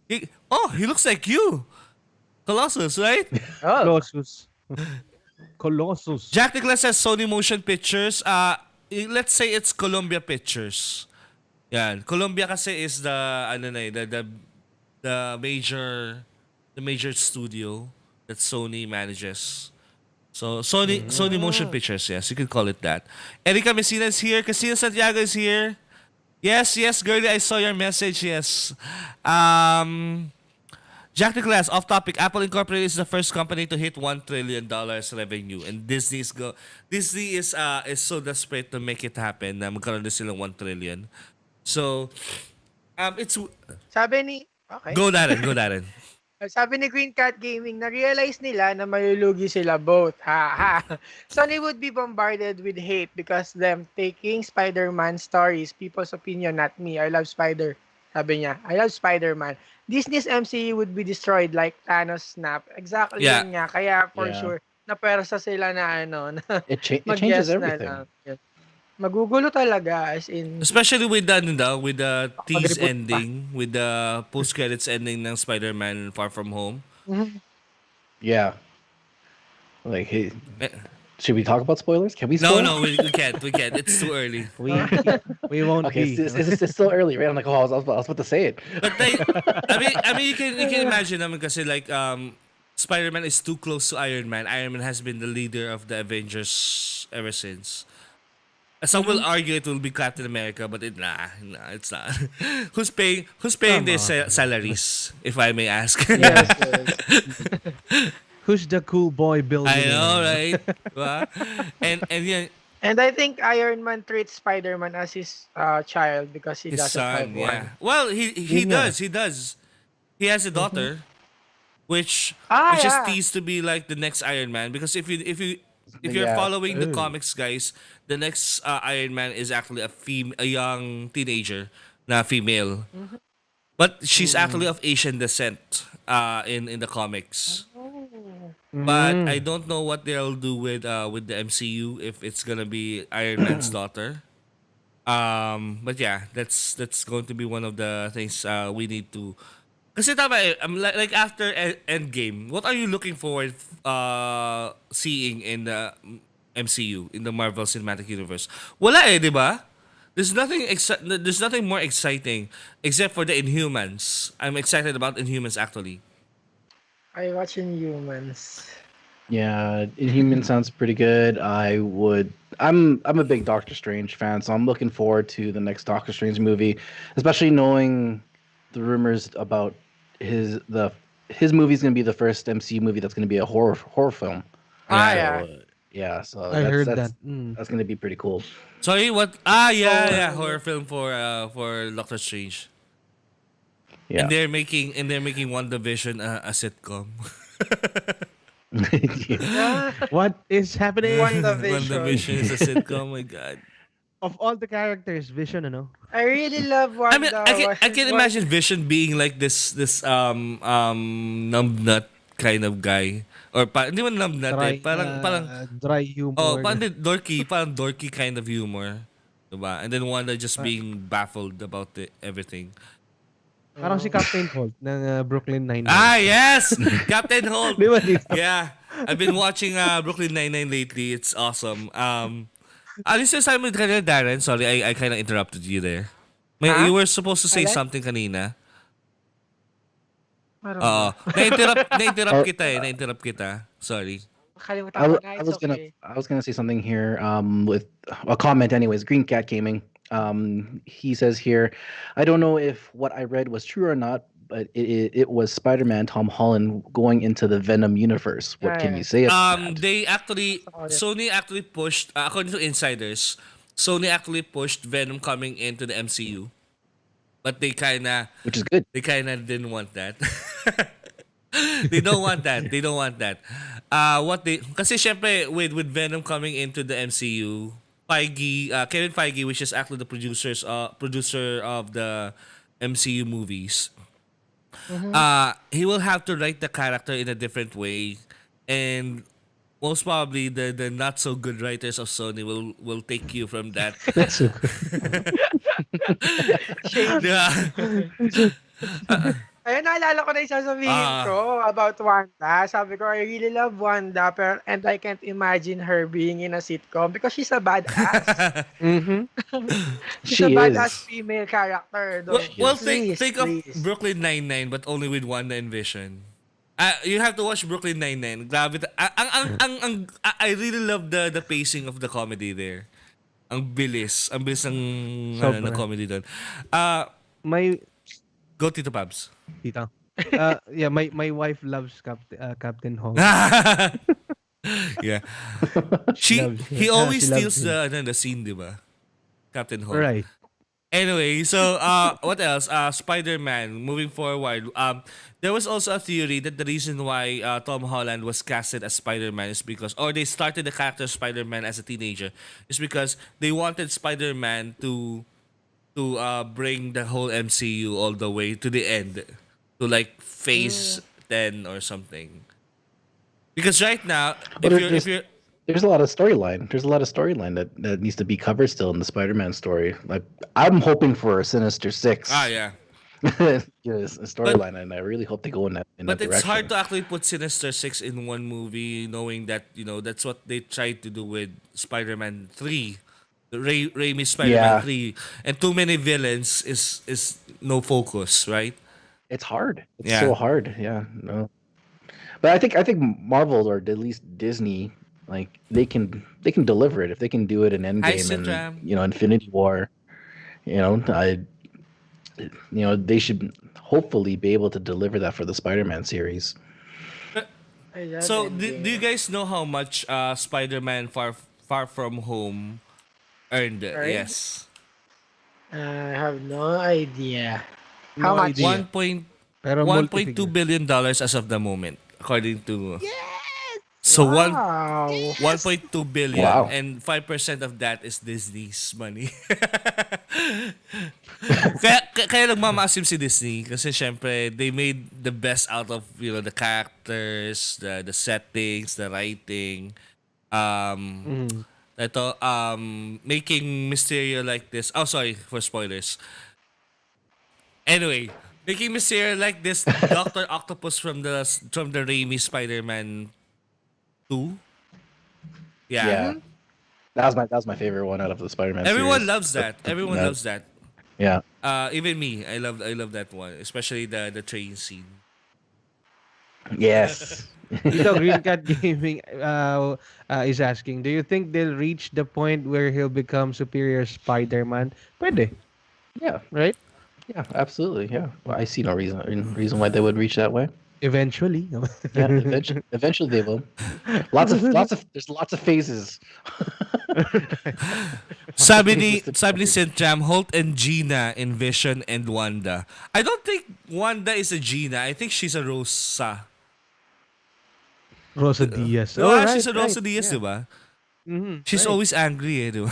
He looks like you. Colossus, right? Oh. Colossus. Jack Nicholas says Sony Motion Pictures. Let's say it's Columbia Pictures. Yan. Columbia kasi is the the major studio that Sony manages. So Sony Motion Pictures, yes, you could call it that. Erika Messina is here. Casino Santiago is here. Yes, girlie, I saw your message. Yes. Jack Nicholas, off topic. Apple Incorporated is the first company to hit $1 trillion revenue, and Disney is so desperate to make it happen na magkaroon din silang 1 trillion. So, it's Sabi ni... Okay. go natin. Sabi ni Green Cat Gaming, na-realize nila na malulugi sila both. Ha ha. Sony would be bombarded with hate because them taking Spider-Man stories, people's opinion, not me. I love Spider. Sabi niya, I love Spider-Man. Disney's MCU would be destroyed like Thanos snap. Exactly Yeah. yun nga. Kaya for Yeah. sure, napersa sila na na It changes mag-guess everything. na. Magugulo talaga as in... Especially with the tease Mag-reboot pa. ending, with the post-credits ending ng Spider-Man Far From Home. Yeah. Like, hey, Eh, should we talk about spoilers? Can we No, spoil? we can't. It's too early. We won't Okay, be. it's still early, right? I'm like, I was about to say it. But like, I mean, you can imagine naman kasi like Spider-Man is too close to Iron Man. Iron Man has been the leader of the Avengers ever since. Some will argue it will be Captain America, but nah, it's not. Who's paying their salaries, if I may ask? Yes, yes. Who's the cool boy building? I know, right? Diba? And yeah, And I think Iron Man treats Spider-Man as his child because he his doesn't have son, one. yeah. Well, he Yun nga. does. He has a daughter, which Ah, is yeah. teased to be like the next Iron Man. Because if you're Yeah. following the Ooh. comics, guys, the next Iron Man is actually a young teenager, na female, but she's actually of Asian descent. In the comics. But I don't know what they'll do with the MCU if it's gonna be Iron Man's daughter. But yeah, that's going to be one of the things we need to. Kasi tama like after Endgame, what are you looking forward seeing in the MCU, in the Marvel Cinematic Universe? Wala di ba? There's nothing more exciting except for the Inhumans. I'm excited about Inhumans actually. I watch Inhumans. Yeah, Inhuman sounds pretty good. I'm a big Doctor Strange fan, so I'm looking forward to the next Doctor Strange movie, especially knowing the rumors about his movie's gonna be the first MCU movie that's gonna be a horror film. Ah, So, yeah. yeah, so I heard that's, that. Mm. That's gonna be pretty cool. Sorry, what? Yeah, horror film for Doctor Strange. Yeah. And they're making WandaVision a sitcom. Yeah. What is happening? WandaVision. WandaVision is a sitcom. Oh my god. Of all the characters, Vision, ano? I really love Wanda. I mean, I can imagine Vision being like this numbnut kind of guy, or hindi man numbnut, parang Dry humor. parang dorky kind of humor. Diba? And then Wanda just being baffled about everything. Parang si Captain Holt ng Brooklyn Nine-Nine. Ah, yes! Captain Holt! Di ba dito? Yeah. I've been watching Brooklyn Nine-Nine lately. It's awesome. This is Simon kanina, Darren. Sorry, I kind of interrupted you there. Huh? You were supposed to say Alin? something kanina. Parang Oo. Na-interrupt kita eh. Na-interrupt kita. Sorry. Nakalimutan I, ko w- na. I It's was gonna okay. I was gonna say something here with a comment anyways. Green Cat Gaming. He says here, I don't know if what I read was true or not, but it was Spider-Man Tom Holland going into the Venom universe. What can you say about that? They actually, Sorry. Sony actually pushed, according to insiders, Sony actually pushed Venom coming into the MCU. But they kinda Which is good. didn't want that. They don't want that. They don't want that. Kasi syempre with Venom coming into the MCU, Kevin Feige, which is actually the producer of the MCU movies, he will have to write the character in a different way, and most probably the not so good writers of Sony will take you from that. That's so Yeah. Ayun, naalala ko na yung sasabihin ko about Wanda. Sabi ko, I really love Wanda, and I can't imagine her being in a sitcom because she's a badass. Mm-hmm. She's She a badass is. female character. Well, Please, think please. of Brooklyn Nine-Nine but only with Wanda and Vision. You have to watch Brooklyn Nine-Nine. Grabe. I really love the pacing of the comedy there. Ang bilis ng Sobra. comedy doon. My Go Tito Pabs. tita. Yeah, my wife loves Captain Holt. Yeah. She He always loves steals him. the scene, di ba? Captain Holt. Right. Anyway, so what else? Spider-Man. Moving forward, there was also a theory that the reason why Tom Holland was casted as Spider-Man is because, or they started the character of Spider-Man as a teenager, is because they wanted Spider-Man to bring the whole MCU all the way to the end, to like phase 10 or something. Because right now, But if you're there's a lot of storyline. There's a lot of storyline that needs to be covered still in the Spider-Man story. Like I'm hoping for a Sinister Six. yeah. Yes, a storyline, and I really hope they go in that But direction. it's hard to actually put Sinister Six in one movie, knowing that that's what they tried to do with Spider-Man 3, Raimi's Spider-Man Yeah. 3, and too many villains is no focus, right? It's hard. It's Yeah. so hard. Yeah. No. But I think Marvel or at least Disney, like they can deliver it if they can do it in Endgame Sidram. and Infinity War. They should hopefully be able to deliver that for the Spider-Man series. I love So Endgame. do you guys know how much Spider-Man Far From Home earned? Earned? Yes. I have no idea. No How much? idea. 1.2 Pero multi-figure. billion dollars as of the moment, according to. So Wow. 1.2 billion, Wow. and 5% of that is Disney's money. kaya nagmamaasim si Disney kasi syempre they made the best out of the characters, the settings, the writing. Making Mysterio like this. Oh, sorry for spoilers. Anyway, making Mysterio like this Doctor Octopus from the Raimi Spider-Man 2. Yeah. That was my favorite one out of the Spider-Man. Everyone series. loves that. Everyone loves that. Yeah. Even me, I love that one, especially the train scene. Yes. Ito, Green Cat Gaming is asking, do you think they'll reach the point where he'll become superior Spider-Man? Pwede, Yeah. right? Yeah. Absolutely. Yeah. Well, I see no reason why they would reach that way. Eventually. Yeah. Eventually they will. There's lots of phases. Sabi ni Sintram, Holt and Gina in Vision and Wanda. I don't think Wanda is a Gina. I think she's a Rosa. Rosa Diaz. She's a Rosa Diaz, di ba? She's always angry di ba?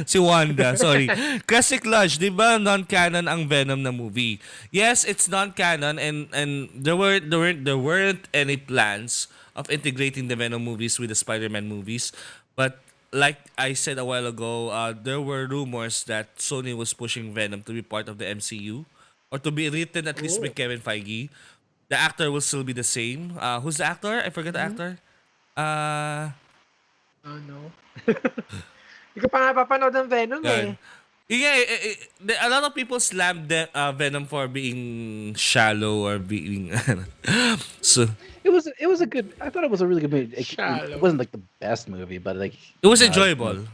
si Wanda, sorry. Classic Lodge, di ba non-canon ang Venom na movie? Yes, it's non-canon and there weren't any plans of integrating the Venom movies with the Spider-Man movies. But like I said a while ago, there were rumors that Sony was pushing Venom to be part of the MCU or to be written at least by Kevin Feige. The actor will still be the same. Who's the actor? I forget the actor. Oh no. Hindi ko pa nga papanood ng Venom Yan. eh. Yeah, a lot of people slammed Venom for being shallow or being so It was a good. I thought it was a really good movie. Shallow. It wasn't like the best movie, but like it was enjoyable.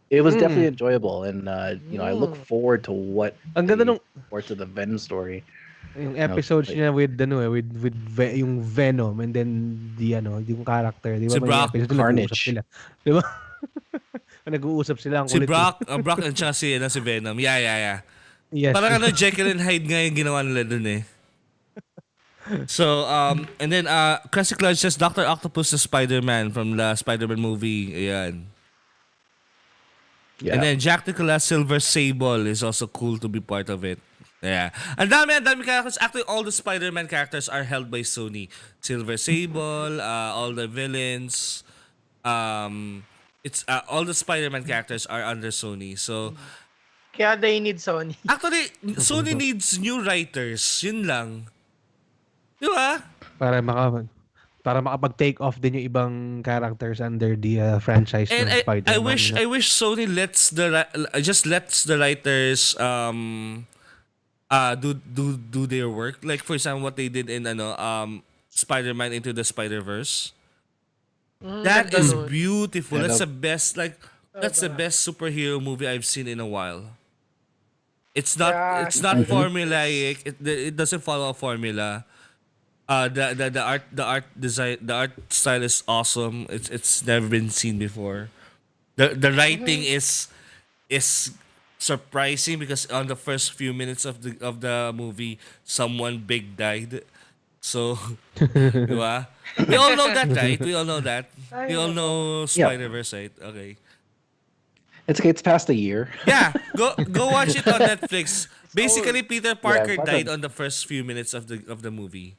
it was definitely enjoyable, and I look forward to what Ang ganda nung forward to the Venom story. yung episodes like- niya with yung Venom and then yung character, di ba? Si May Brock, episode na Carnage. nag-uusap sila. Di ba? Nag-uusap sila ang Si kulit. Brock and tsaka si Venom. Yeah. Yes. Parang Jekyll and Hyde nga yung ginawa nila dun eh. So, and then, Classic Lodge says, Dr. Octopus is Spider-Man from the Spider-Man movie. Ayan. Yeah. And then, Jack Nicholas Silver Sable is also cool to be part of it. Yeah. Ang dami characters. Actually, all the Spider-Man characters are held by Sony. Silver Sable, all the villains, it's all the Spider-Man characters are under Sony. So, Kaya they need Sony. actually, Sony needs new writers. Yun lang. Di ba? para makapag-take off din yung ibang characters under the franchise And ng Spider-Man. I wish Sony lets the writers do their work. Like for example, what they did in Spider-Man Into the Spider-Verse. That ganda is nun. beautiful. Yeah, That's that- the best that's the best superhero movie I've seen in a while. It's not Yeah. it's not formulaic. It doesn't follow a formula. The art style is awesome. It's never been seen before. The writing is surprising because on the first few minutes of the movie, someone big died. So, di ba? We all know that, right? We all know that. We all know Spider-Verse, right? Okay. It's okay. It's past a year. Yeah, go watch it on Netflix. Basically, Peter Parker Yeah, died on the first few minutes of the movie.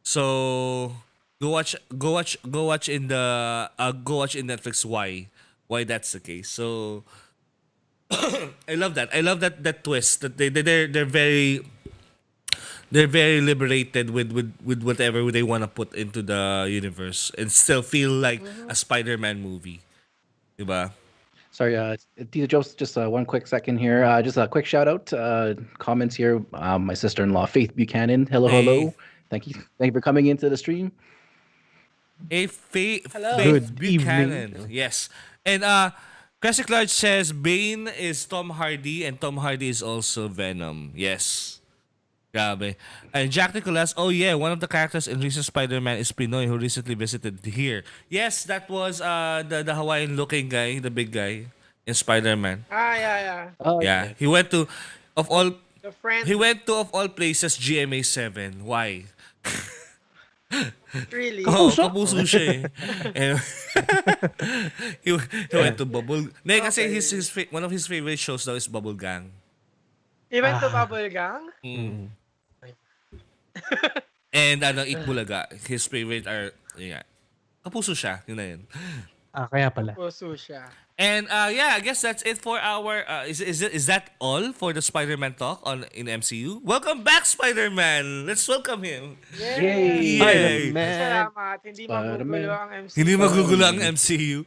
So go watch in Netflix why that's the case. So I love that. I love that twist that they're very liberated with whatever they want to put into the universe and still feel like a Spider-Man movie. Diba? Sorry, Tito Jobs, just one quick second here. Just a quick shout out. Comments here. My sister-in-law, Faith Buchanan. Hello. Hey. Thank you for coming into the stream. Faith Good Buchanan. evening. Yes. And Classic Large says Bane is Tom Hardy and Tom Hardy is also Venom. Yes. Grabe. And Jack Nicholas, oh yeah, one of the characters in recent Spider-Man is Pinoy who recently visited here. Yes, that was the Hawaiian looking guy, the big guy in Spider-Man. Yeah. Oh, Yeah. He went to of all places GMA 7. Why? Really. Oo, kapuso siya eh. And he went to Bubble. Nee, kasi one of his favorite shows daw is Bubble Gang. Even to Bubble Gang? And Eat Bulaga. His favorite are, yeah. Kapuso siya. Yun na yun. Kaya pala. Puso siya. And yeah, I guess that's it for our, is that all for the Spider-Man talk in MCU? Welcome back, Spider-Man! Let's welcome him. Yay! Yay! Salamat. Hindi Spider-Man. magugulo ang MCU. Hindi magugulo ang MCU.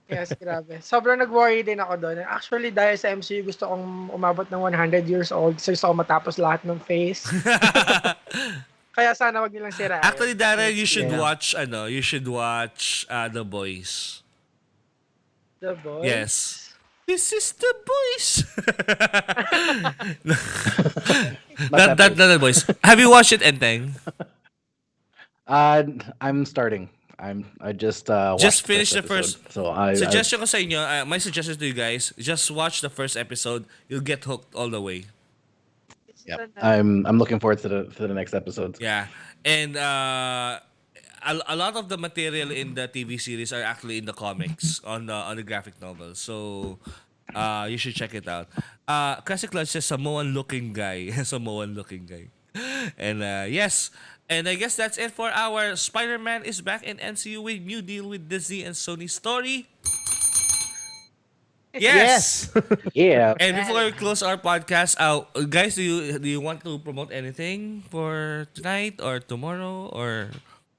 Yes, grabe. Sobrang nag-worry din ako doon. Actually, dahil sa MCU, gusto kong umabot ng 100 years old. So, gusto ko matapos lahat ng phase. Kaya sana wag nilang sirain. Actually, Darren, you should Yeah. watch, The Boys. The Boys? Yes. This is The Boys. Not that The Boys. Have you watched it, Enteng? I'm starting. I just Just watched finish the episode. first- So I Suggestion ko sa inyo, my suggestion to you guys, just watch the first episode. You'll get hooked all the way. I'm looking forward to the next episode. Yeah. And a lot of the material in the TV series are actually in the comics on the graphic novel. So you should check it out. Classic Lunch says Samoan looking guy. Samoan looking guy. And yes, And I guess that's it for our Spider-Man is back in MCU with new deal with Disney and Sony story. Yes. Yeah. And before we close our podcast, guys, do you want to promote anything for tonight or tomorrow or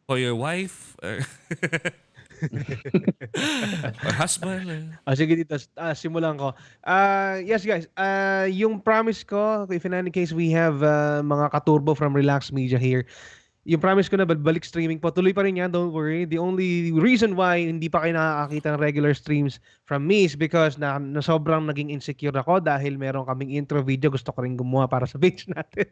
for your wife or, or husband? Sige dito, simulan ko. Yes guys, yung promise ko, if in any case we have mga katurbo from Relax Media here, yung promise ko na balik streaming po, tuloy pa rin yan, don't worry. The only reason why hindi pa kayo nakakakita ng regular streams from me is because na sobrang naging insecure ako dahil meron kaming intro video, gusto ko rin gumawa para sa page natin.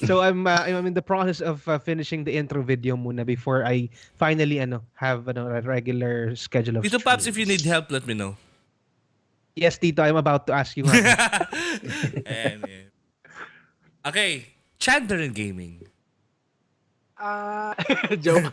So I'm in the process of finishing the intro video muna before I finally have a regular schedule of Tito Paps, if you streams. need help, let me know. Yes, Tito, I'm about to ask you. And, yeah. Okay, Chandler in Gaming. Joke.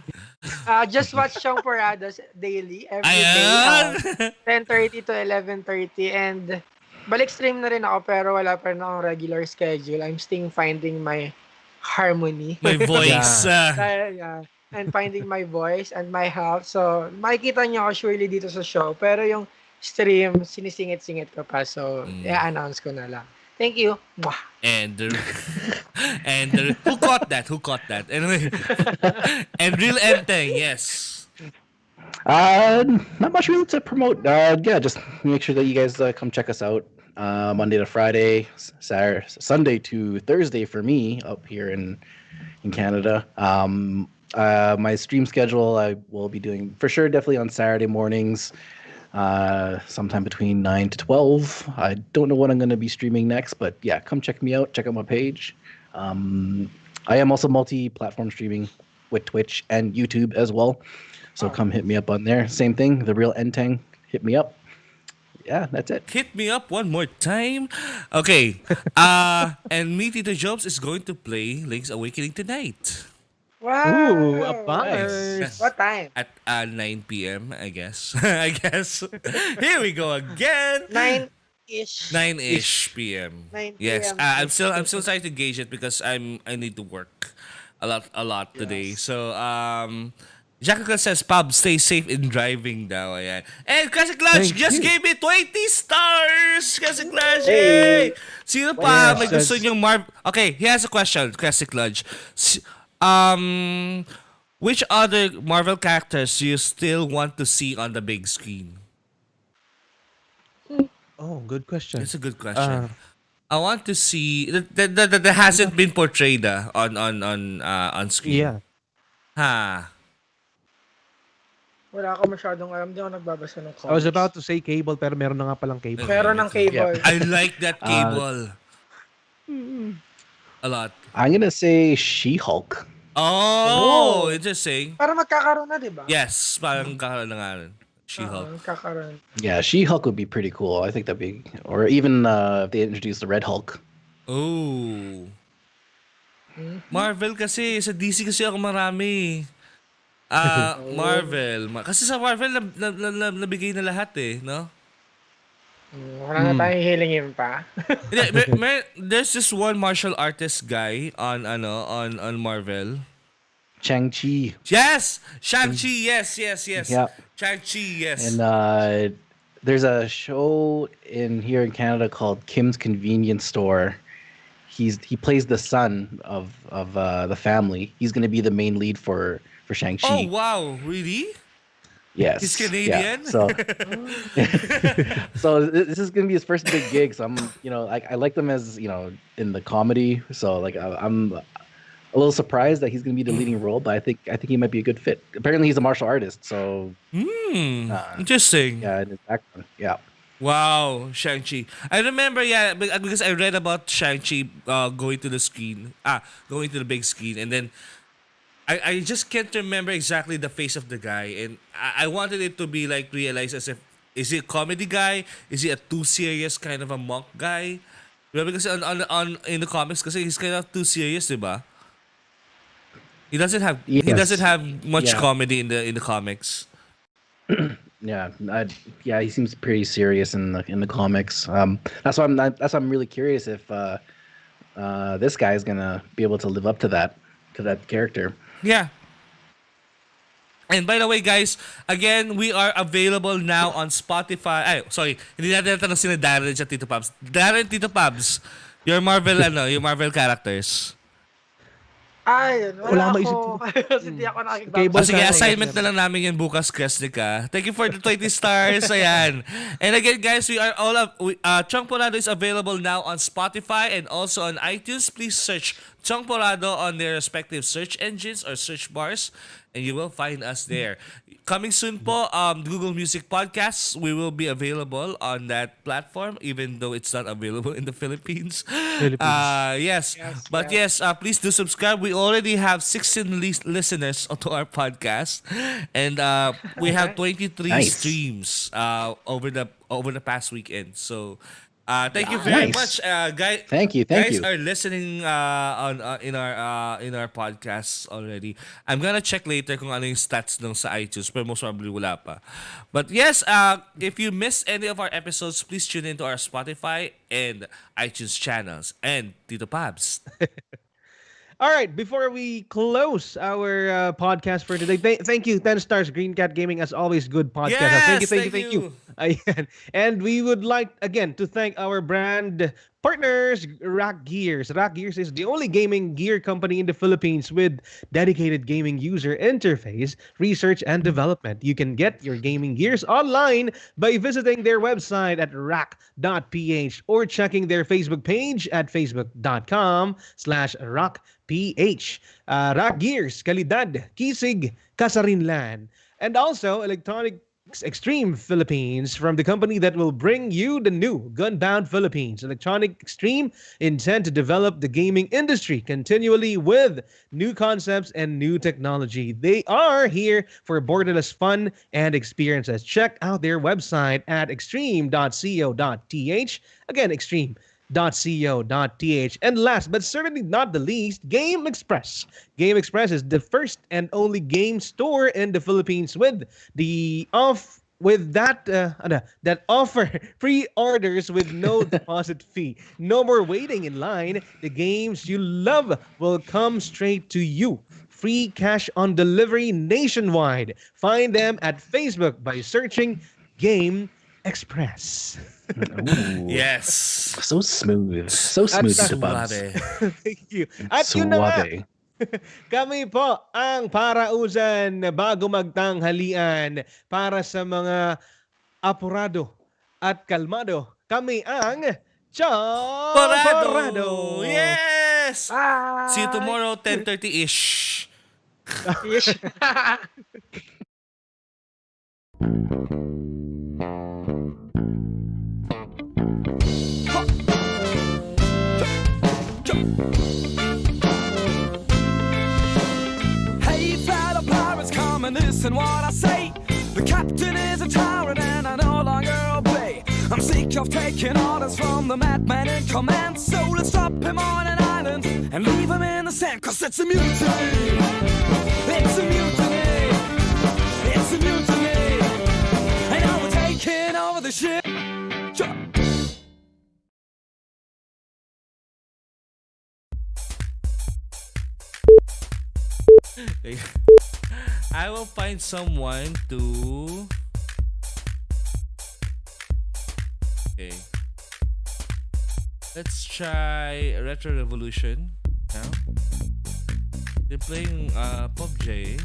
Just watch Chong Poradas daily, every Ayan! day, 10:30 to 11:30. And balik stream na rin ako pero wala pa rin akong regular schedule. I'm still finding my harmony. My voice. Yeah. And finding my voice and my health. So, makikita niyo ako surely dito sa show. Pero yung stream, sinisingit-singit ko pa. So, i-announce ko na lang. Thank you. Mwah. And who caught that? Who caught that? Anyway, and Real Enteng, yes. Not much really to promote. Yeah, just make sure that you guys come check us out. Monday to Friday, Saturday, Sunday to Thursday for me up here in Canada. My stream schedule I will be doing for sure definitely on Saturday mornings. Sometime between 9 to 12. I don't know what I'm going to be streaming next, but yeah, come check me out. Check out my page. I am also multi-platform streaming with Twitch and YouTube as well. So come hit me up on there. Same thing, The Real Enteng. Hit me up. Yeah, that's it. Hit me up one more time. Okay. And me, Tito Jobs, is going to play Link's Awakening tonight. Wow. Ooh, a buzz. Nice. What time? At 9 p.m., I guess. I guess. Here we go again. 9-ish. 9-ish p.m. 9 Yes. p.m. I'm still trying to gauge it because I need to work a lot today. So Jacka says, Pub, stay safe in driving daw. Ayan. And Classic Lunch Thank just you. gave me 20 stars! Classic Lunch! Hey! Sino pa? May gusto niyong Okay, he has a question, Classic Lunch. Which other Marvel characters do you still want to see on the big screen? Oh, good question. It's a good question. I want to see that hasn't been portrayed on screen. Yeah. Ha. Wala ako masyadong alam. Di ako nagbabasa ng comics. I was about to say cable pero meron na nga palang cable. Meron ng cable. I like that cable. A lot. I'm going to say She-Hulk. Oh, interesting. Para magkakaroon na, di ba? Yes, parang kakaroon na nga rin. She-Hulk. Magkakaroon. Yeah, She-Hulk would be pretty cool. I think that'd be, or even if they introduce the Red Hulk. Oh. Marvel kasi, sa DC kasi ako marami. Marvel. Kasi sa Marvel, nabigay na lahat eh, no? Wala na tayong hilingin pa. There's this one martial artist guy on Marvel. Shang-Chi. Yes! Shang-Chi, yes. Yeah. Shang-Chi, yes. And there's a show here in Canada called Kim's Convenience Store. He plays the son of the family. He's going to be the main lead for Shang-Chi. Oh, wow. Really? Yes. He's Canadian? Yeah. So, so this is gonna be his first big gig. So I'm, I like them as, in the comedy. So like I'm a little surprised that he's gonna be the leading role, but I think he might be a good fit. Apparently he's a martial artist. So Interesting. yeah, in his background. Yeah. Wow, Shang-Chi. I remember, because I read about Shang-Chi going to the big screen, and then I just can't remember exactly the face of the guy, and I wanted it to be like realized as if, is he a comedy guy? Is he a too serious kind of a monk guy? Diba? Because on in the comics, kasi he's kind of too serious, diba? He doesn't have much Yeah. comedy in the comics. Yeah, he seems pretty serious in the comics. That's why I'm really curious if this guy is gonna be able to live up to that. to that character. Yeah. And by the way, guys, again, we are available now on Spotify. Ay, sorry, hindi natin natanong sila Darren at Tito Pabs. Darren, Tito Pabs, your Marvel characters. Ay, Wala wala maisip ako. Kasi hindi ako Cable nakikipagbasa. Sige, Sana, assignment na lang namin yan bukas, Kresnika. Thank you for the 20 stars. Ayan. And again, guys, we are all of Chong Porado is available now on Spotify and also on iTunes. Please search Chong Porado on their respective search engines or search bars, and you will find us there. Coming soon po, Google Music Podcasts, we will be available on that platform, even though it's not available in the Philippines. Yes. But yes, please do subscribe. We already have 16 listeners to our podcast, and we have 23 Nice. streams over the past weekend. So thank you very Nice. much, guys. Thank you. Guys are listening in our podcasts already. I'm gonna check later kung ano yung stats nung sa iTunes, pero most probably wala pa. But yes, if you missed any of our episodes, please tune into our Spotify and iTunes channels. And Tito Pabs. All right, before we close our podcast for today, thank you, 10 Stars Green Cat Gaming, as always, good podcast. Yes, Thank you. Ayan. And we would like, again, to thank our brand partners, Rack Gears. Rack Gears is the only gaming gear company in the Philippines with dedicated gaming user interface, research, and development. You can get your gaming gears online by visiting their website at rack.ph or checking their Facebook page at facebook.com/rockph. Rack Gears, kalidad, kisig, kasarinlan. And also, Electronics Extreme Philippines, from the company that will bring you the new Gunbound Philippines. Electronic Extreme intend to develop the gaming industry continually with new concepts and new technology. They are here for borderless fun and experiences. Check out their website at extreme.co.th. Again, extreme.co.th. And last but certainly not the least, Game Express. Game Express is the first and only game store in the Philippines with that offer pre-orders with no deposit fee. No more waiting in line. The games you love will come straight to you. Free cash on delivery nationwide. Find them at Facebook by searching Game Express. Ooh, Yes. so smooth. So smooth, Tito Pabs. Suave. Thank you. At yun na nga, Suave. kami po ang parausan bago magtanghalian para sa mga apurado at kalmado. Kami ang Porado. Yes. Bye! See you tomorrow, 10:30-ish. Yes. Hey, fellow pirates, come and listen what I say. The captain is a tyrant and I no longer obey. I'm sick of taking orders from the madman in command. So let's drop him on an island and leave him in the sand. Cause it's a mutiny. It's a mutiny. It's a mutiny. And now we're taking over the ship. I will find someone to. Okay. Let's try Retro Revolution now. They're playing PUBG.